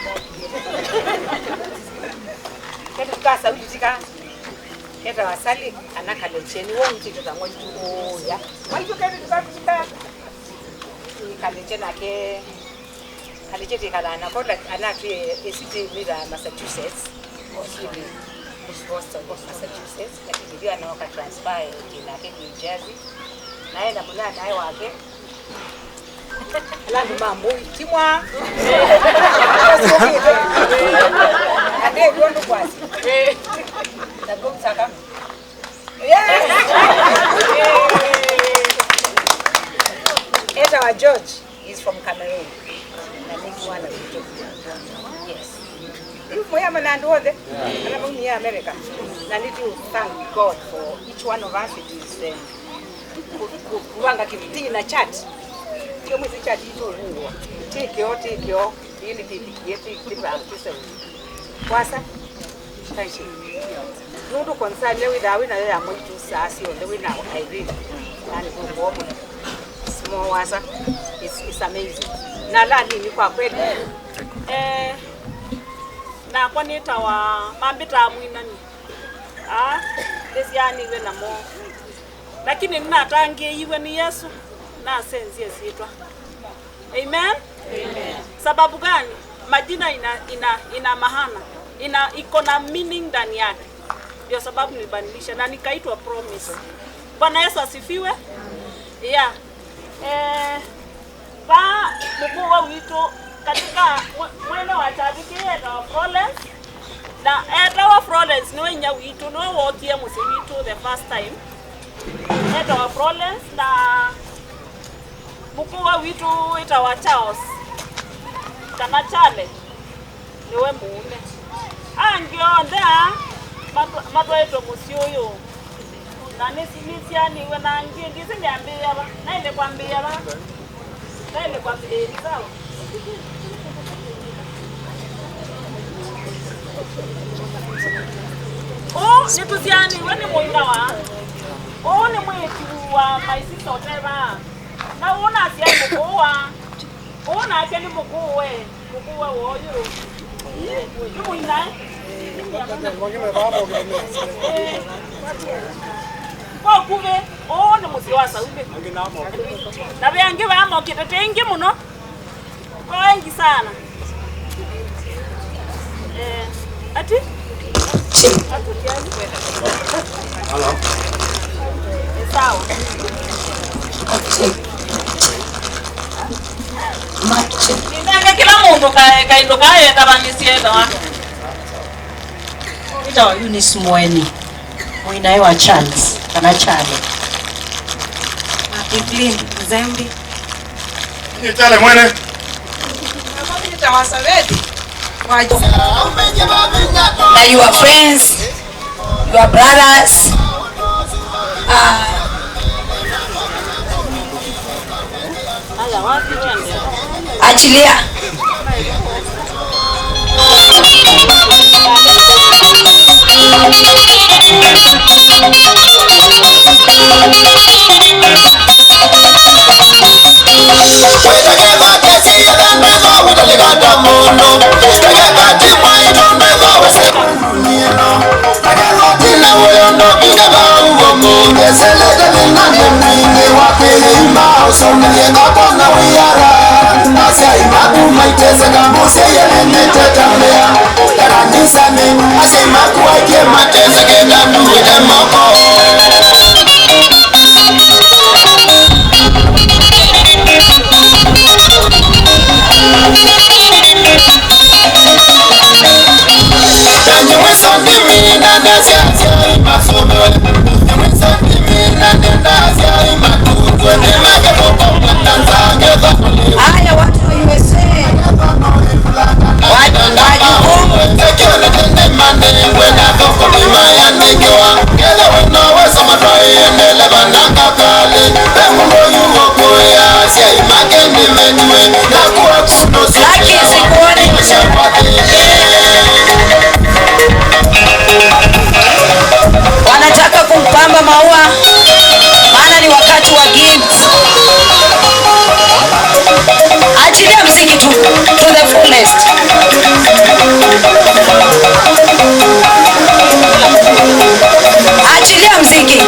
Ketu kasa ujitika. Keta wasali anakale cheni wao mtito za mwanzo ya. Mwanzo ketu tukaka. Kale chena ke alicheti kala na kota anatue city mira Massachusetts. Osili Boston, Massachusetts. Lakini ndio anaoka transfer jina yake New Jersey. Naye na kuna naye wake Landu mambo timwa ade gondo kwasi tago saka Eta wa George is from Cameroon na niki wana kutoka yes if moya manando wode ana mimi ya America na need to thank God for each one of us. It is kuwanga kifiti na chat kio mwezi chat ito huo tikio ili kiti kibra kisa kwasa thank you nudu concern lewe dawe na ya mwitu sasi on the way now I read and go small wasa it's amazing na lani ni kwa kweli na kwa nita wa mambita mwinani desiani we na mo lakini ninatangie iwe ni Yesu na senzi yesitwa amen. Amen. Sababu gani? Majina ina mahana, iko na meaning ndani yake. Ndio sababu nilibadilisha na nikaitwa Promise. Bwana Yesu asifiwe. Yeah. Ba mkuu wa wito katika mwene wa tabiki ya Florence na wa Florence niwe nya wito niwe wotie musewito the first time. Wa Florence na mkuu wa wito itawa Charles kana chale niwe mume angio ndea matwaito musyoyo na nisimisia niwe na ngi ndizi niambia ba naende kwambia ba naende kwambia sawa nituziani wani muinga wa ni mwetu wa my sister oteva na una asia mkuu wa akeni mkuu we woyo ni muinga Kwa kuve ona musiwasa ube. Na bengi bamo kitetengi muno. Wengi sana. Ati? Hello. Sawa. Nitaka kila mundu kaindo kae tabanisienda wa. Ita Eunice Mweni. Mwinae wa Charles. Kana chale. Evelyn Zembi. Ni chale mwene. Now your friends, your brothers, achilia. Haya watu wa USA. Wanataka kumpamba maua maana ni wakati wa gifts. Achilia mziki tu to the fullest. Achilia mziki.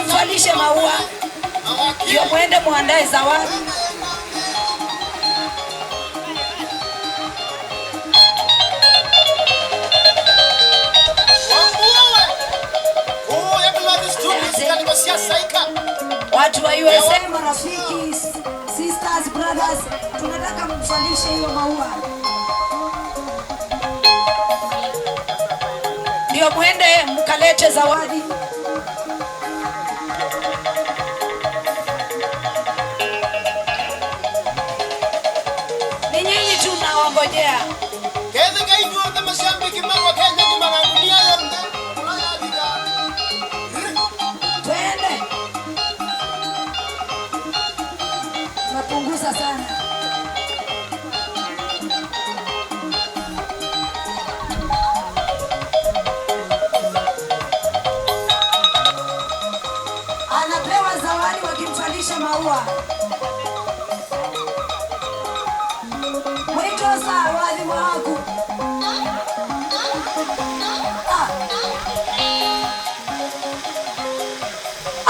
Mfalishe maua. Ndio mwende muandae zawadi. Watu wa USA, marafiki, sisters, brothers, tunataka mfalishe hiyo maua. Ndio mwende mkalete zawadi. Ni nyinyi tu mnaongojea. Keze kainyo na mashambiki mama Kenya kumanga dunia yote. Twende. Napunguza sana. Anapewa zawadi wakimfalisha maua. Mwito zawadi wangu.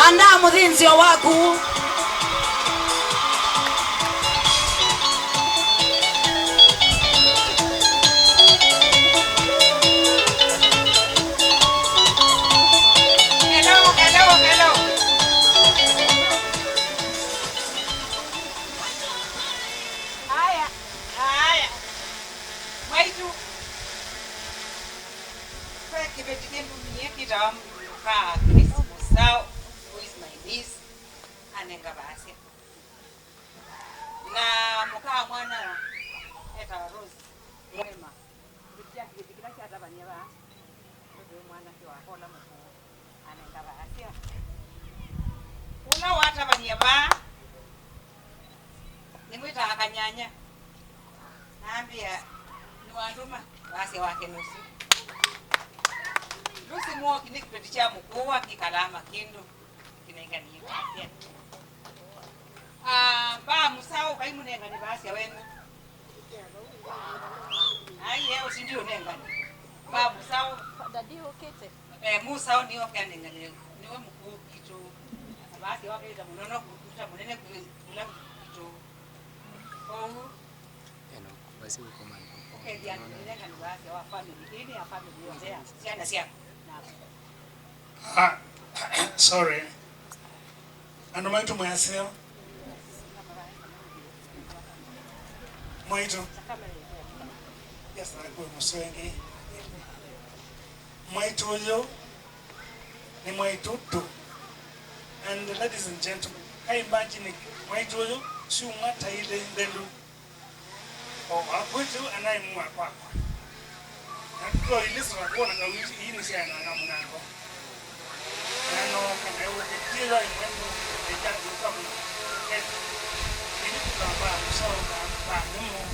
Andaa mudhinzi waku. Hello. Haya. Mwaitu. Kwa kibeti kembu mwenye kitamu. Christmas now, who is my niece, and Ania ba. Nimwita akanyanya. Naambia ni wanduma basi wake nusu. Nusu mwa kinikipeti cha mkuu kikalama kindu kinaingania. Ba musao kai munenga ni basi wenu. Ai usindio nenga. Ba musao dadi okete. Musao ni okanenga ni mkuu kitu. Basi wakaita munono kuta munene kula kitu. Oh. Eno basi uko mani. Okay, dia nenga ni basi wa family ini ya family yote. Siana siako. Sorry. Ano maitu mwaseo. Maitu. Yes, I go muswengi. Maitu yo ni maitu tu. And ladies and gentlemen, I imagine maitu yo si umata ile ndelu. Akwetu anayemua kwako. Na kwa ilisa kuona kama hii ni sana na mnango. Ano kama wewe kila imani ejatu kama ili kama sawa na mumo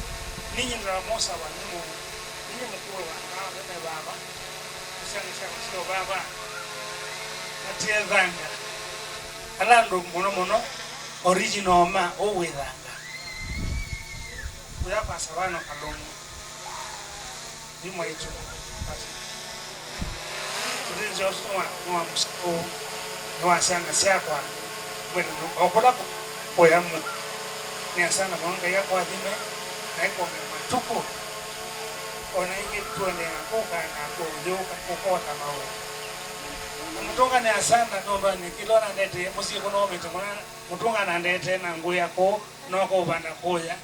ninyi ndio mosa wa mumo ninyi mkuu wa na baba usanga sio baba natie dhanga alando mono original ma owedanga kuya pasabano kalomo ni mwetu tulizo soma msiko no sana siakwa bueno okola poyamu ni sana mwanga yako adime na iko matuko ona ingi tuende akoka na kujoka kokota mawe mutunga ni asana ndo ni kilona ndete musiko no mitumana mutunga na ndete na nguo yako noko banda koja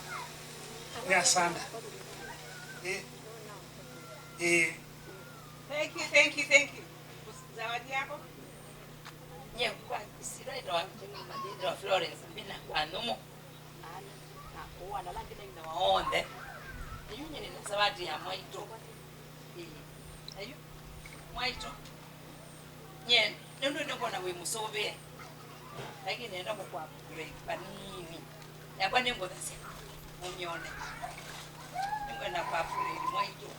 ni asana Thank you. Zawadi yako? Nye kwa siraito wa madini wa Florence mina kwa numo. Na kuwa na langi na waonde. Yunye ni zawadi ya mwaito. Ayu. Mwaito. Nye ndio niko na wewe musobe. Lakini nenda kwa break panini. Ya kwa nengo dasi. Munyone. Nengo na kwa break mwaito.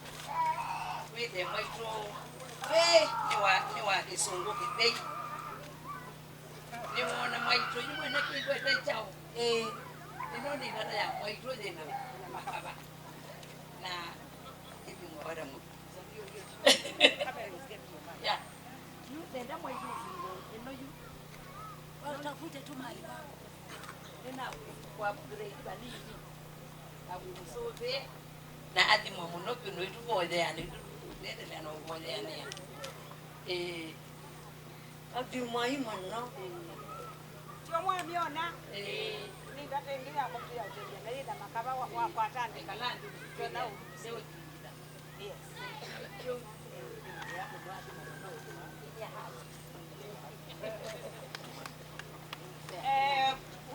Wewe mwaito. Ni wa kisungu kidei. Ni mwana mwaito ni mwana kitu chao. Ni nani ya mwaito tena na makaba. Na hivi mwara mu. Ya. Nenda mwaito ndio yu. Utafute tu mahali pako. Nena kwa break balini. Na msobe na adimo munopi no itu bode yani. Nenda na bode yani. Ati mwaimu no. Sio mwa miona. Ni ndatengia hapo pia utende na ile makaba wa kwa tande kalandi. Tuna sio. Yes.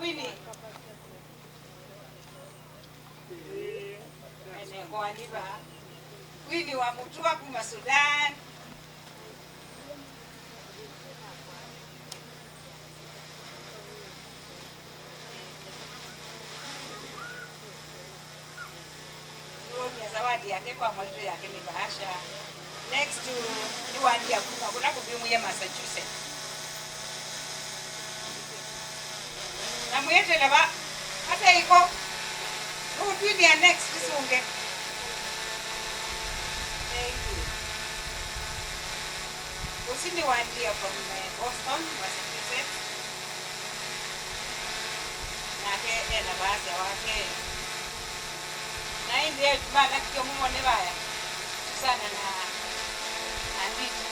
Winnie. Kwa niba. Winnie wa Mutua kuma Sudan. Zawadi yake kwa mwaito yake ni bahasha. Next to ni wandi ya kuna kubimu ya Massachusetts. Na mwete laba hata iko udini ya next kisunge. Thank you. Usini wandi ya from Boston, Massachusetts. Na ke na bahasha wake. Na ndiye bana kio muone baya sana na anditi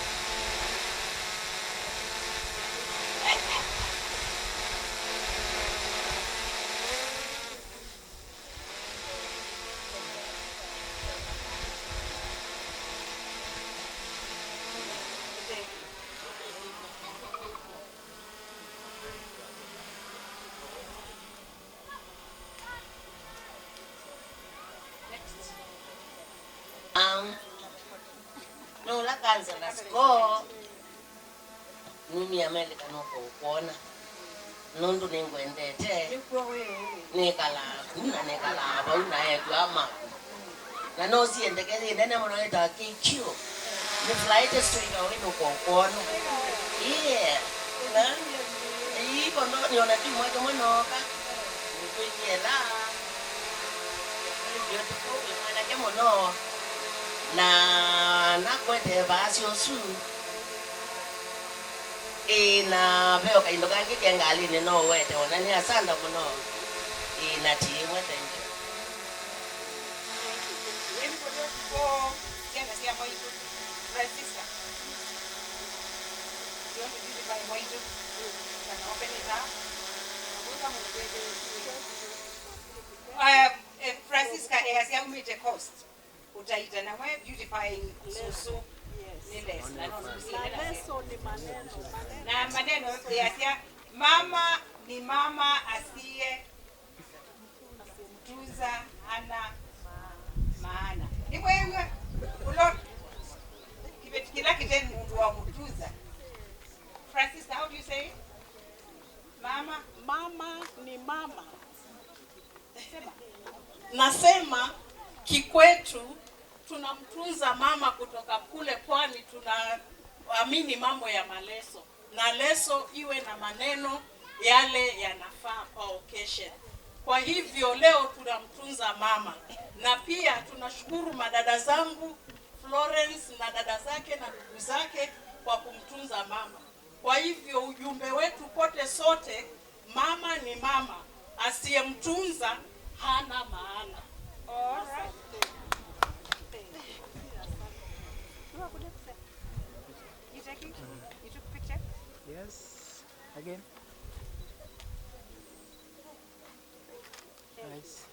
No la kanza na score. Mimi Amerika noko kuona. nundu ningwendete nikala kuna nikala bauna yetu ama na no siendekeze nene mwana eta KQ the flight is straight away no kokono na ipo ndo niona tu mmoja mnoka nikuikiela beautiful mwana kemo no na nakwete basi osu na veo kaindo kangi kiangali ni no wete wana ni asanda muno na tiwe thank you. Francisca has young meet a cost. Utaita na wewe beautifying susu niles na maneno ya mama ni mama asiye mtunza hana maana. Ni wewe ulo kila kitendo mtu wa kutunza. Francisca, how do you say it? Mama ni mama. Nasema kikwetu tunamtunza mama kutoka kule pwani, tunaamini mambo ya maleso. Na leso iwe na maneno yale yanafaa kwa occasion. Kwa hivyo leo tunamtunza mama. Na pia tunashukuru madada zangu Florence na dada zake na ndugu zake kwa kumtunza mama. Kwa hivyo ujumbe wetu pote sote, mama ni mama, asiyemtunza hana maana. All right. You took a picture? Yes. Again. Nice.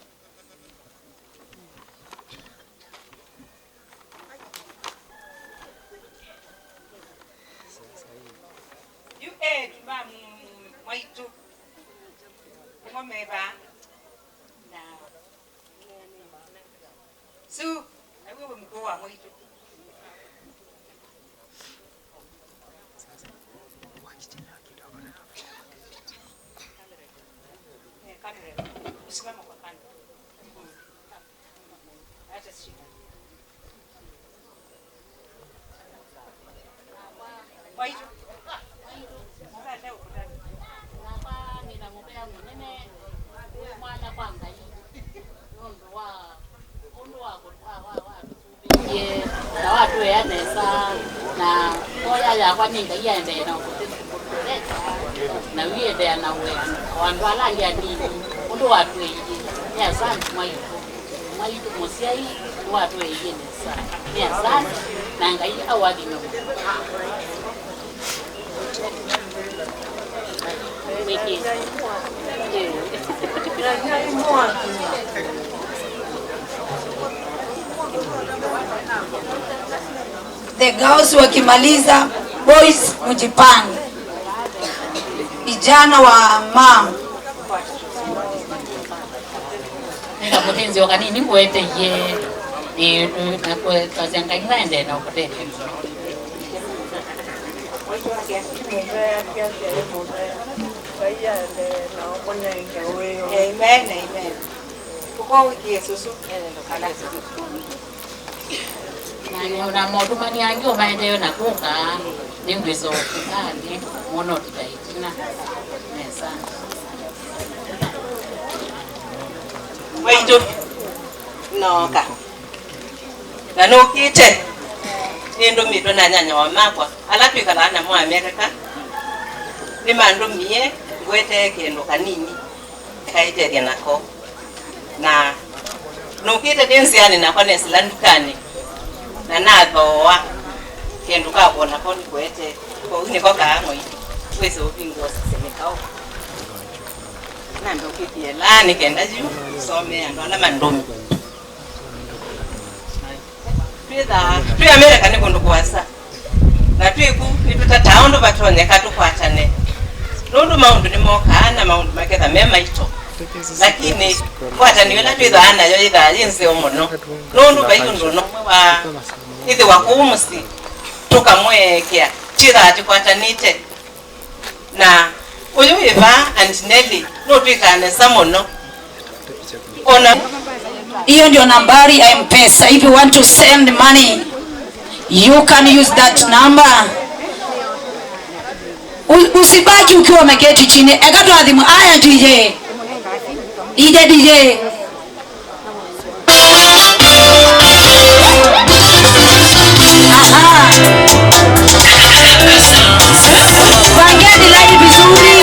You ma'am, waitu. Ngomma na. So, I will go on waitu. Usimama kwa kando. Acha shika. Waitu. Mwana ukutani. Napa ninamupea munene mwana kwanga yondo wa ye na watu yanesa na koya ya kwa ninga yende na na wiende na we wandu alangi adini undu watu yi ya sana maitu mosiai watu yi nesa ya sana na ngai awadi no The girls wakimaliza, boys mjipange. Vijana wa mama. Nika potenzi wakanini mwete ye na kwa kazanga ngende na upate. Amen, amen. Kwa wiki Yesu ala na modu mani angio maendeleo na kuka ni ngwezo kali mono tutaitina mesa waitu noka na nokite nindo mito na nyanya wa makwa ala twikala na mu America ni mandu mie gwete kendo kanini kaite genako na nokite densiani na kone silandukani na nathoa kendo ka bona koni gwete ko ni ko ka ngoi weso pingo semekao na ndo kitie lani kenda ju some ando ala mandomi twi America ni kundu kwasa na twiku ni tutataondo batonye katukwatane nundu maundu ni mokana maundu maketha mema ito lakini kwatani wala twitha ana yo itha jinsi omuno nundu baiyundu no wa ithi wa kuumusi tukamwekea titha ati kwatanite na Uyu Eva and Nelly no tukane samono. Ona Hiyo ndio nambari ya M-Pesa. If you want to send money, you can use that number. Usibaki ukiwa umeketi chini. Ekatu adhimu aya DJ. DJ. Aha. Pangeni light vizuri.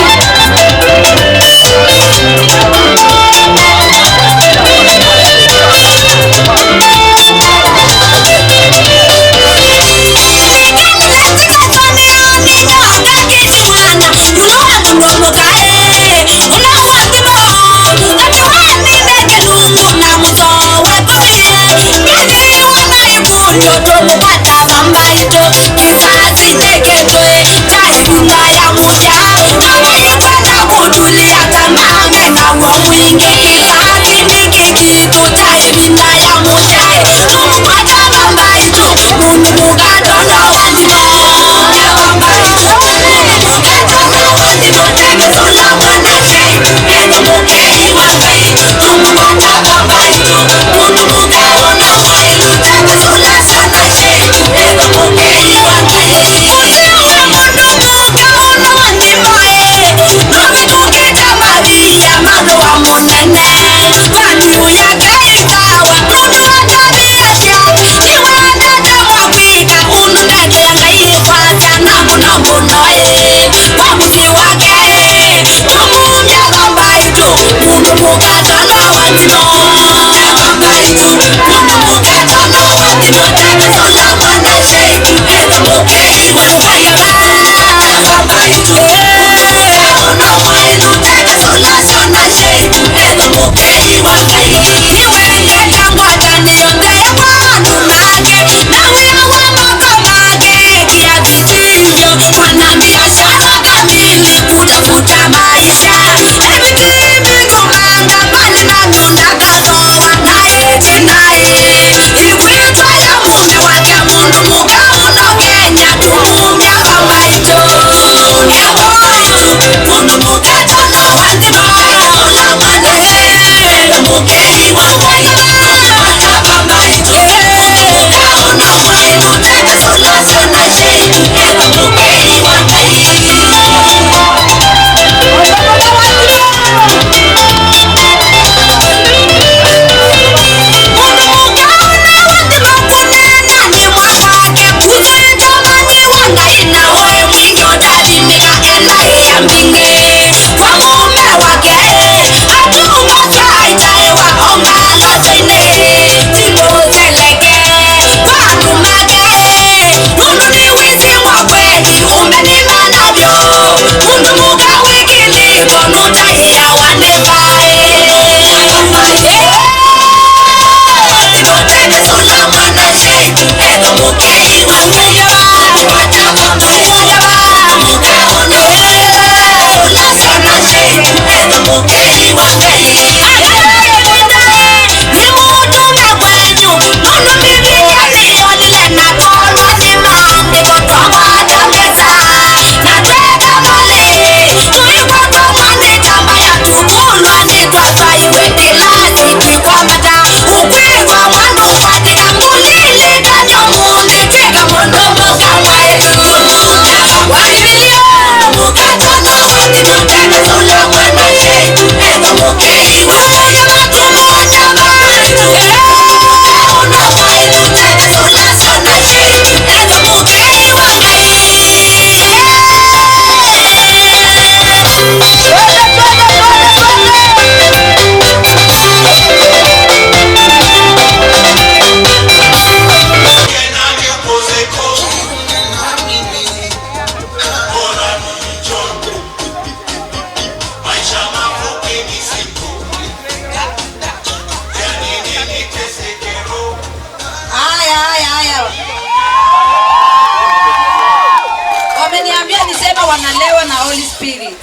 Wameniambia nisema wanalewa na Holy Spirit.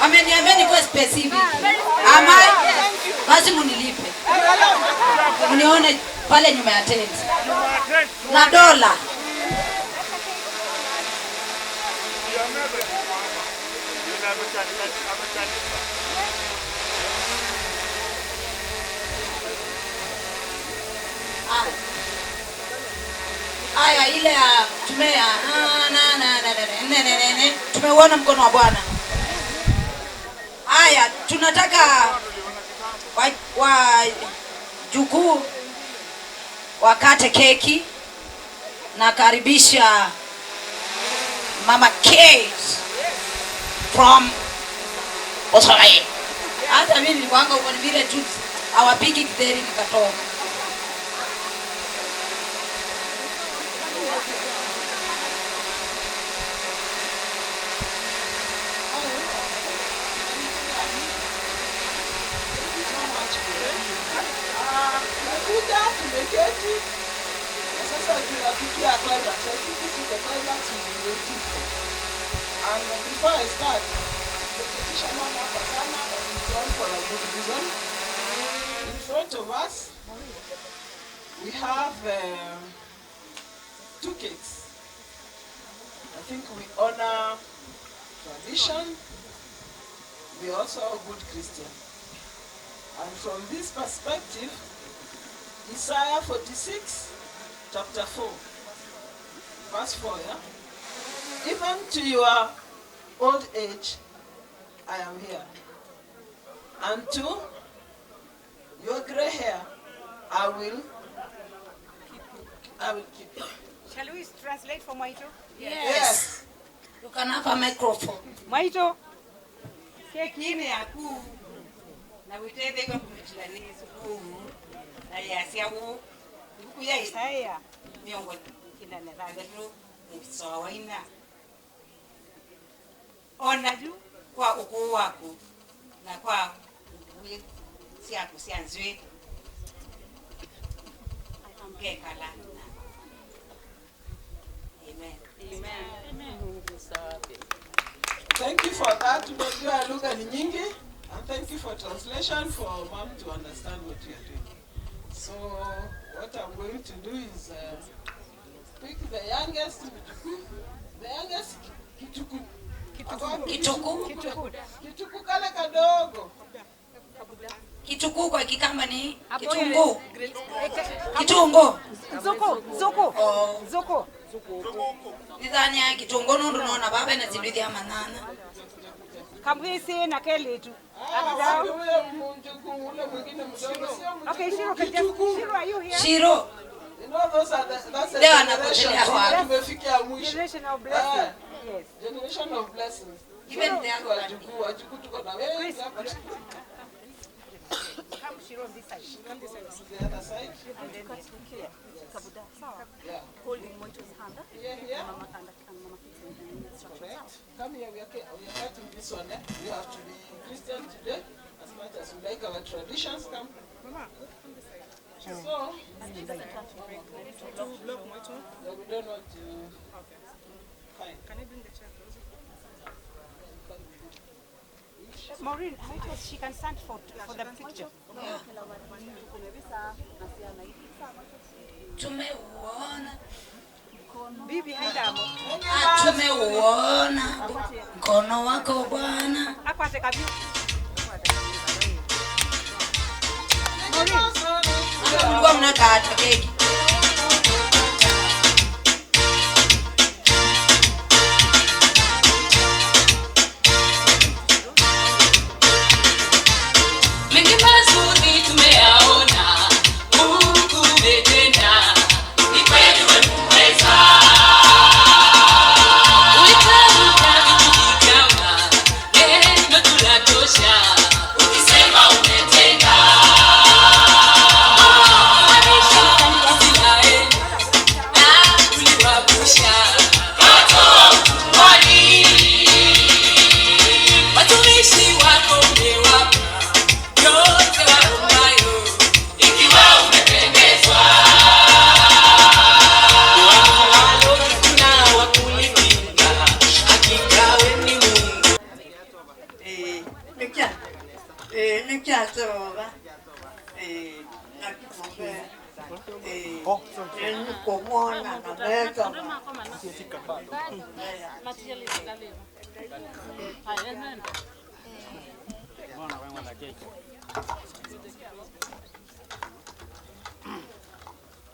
Wameniambia nikuwe specific. Ama basi munilipe. Unione pale nyuma ya tent. Na dola. Aya ile ya tumea tumeuona mkono wa Bwana. Aya tunataka wa jukuu wakate keki na karibisha Mama Kate from KASLAY. Hata mimi nilikuanga huko ni vile tu hawapiki kideri nikatoka. Tumekuja, tumeketi, na sasa tunafikia climate. So this is the climate we waiting for. And before I start, the petition mama Pasana is on for a good reason. In front of us, we have 2 cakes. I think we honor tradition. We also are good Christian. And from this perspective, Isaiah 46, chapter 4, verse 4, yeah? Even to your old age, I am here. And to your gray hair, I will keep you. Shall we translate for Maito? Yes. You can have a microphone. Maito. Keki ine yaku. Na witete kwa kumechilani suku. Na yasia wu. Buku ya Isaiah. Miongo kina neragatu. Msawa waina. Ona ju kwa ukuu wako. Na kwa siaku sianzwe. Kekala. Amen. Amen. Thank you for that. Unajua lugha ni nyingi. And thank you for translation for mom to understand what you are doing. So what I'm going to do is pick the youngest Kituku. Kituku kale kadogo. Kituku kwa Kikamba ni kitungu. Kitungu. Zoko. Nidhani ya kitungu ndo naona baba na zibidi ya manana. Kabisi na keletu. Okay, Shiro, are you here? Shiro. You know that's a generation of blessings. Yes. Generation of blessings. Even the Come Shiro on this side. Come this side. The other side. Yeah. Holding Moito's hand. Yeah. Mama and Mama Kit's correct. Come here, we are cutting this one. You have to be Christian today, as much as we like our traditions. Come. So, we don't want to. Fine. Can I bring the chair closer? Maureen, she can stand for the picture. Tumeuona. Bibi haidamo. Tumeuona mkono wako Bwana. Apate kabisa. Mlikuwa mnakata keki. Mengi mazuri tumeyaona, Mungu umetenda, ni kweli umeweza. Ulitamka vitu vikawa, neno tunatosha, ukisema umetenda. Israeli na uliwavusha watoa utumwani, watumishi wako umewapa yote waombayo, ikiwa umependezwa. Walo tuna wakulikinga, hakika wewe ni Mungu. Nikia soba. Nakimombe. Niko mwana na beka.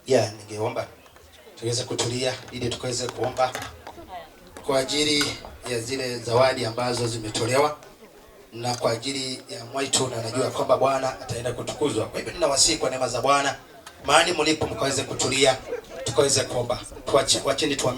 Ya, ningeomba tuweze kutulia ili tukaweze kuomba kwa ajili ya zile zawadi ambazo zimetolewa na kwa ajili ya Mwaitu, na najua kwamba Bwana ataenda kutukuzwa. Kwa hivyo ninawasihi kwa neema za Bwana, mahali mlipo mkaweze kutulia, tukaweze kuomba. Tuacheni tuamini.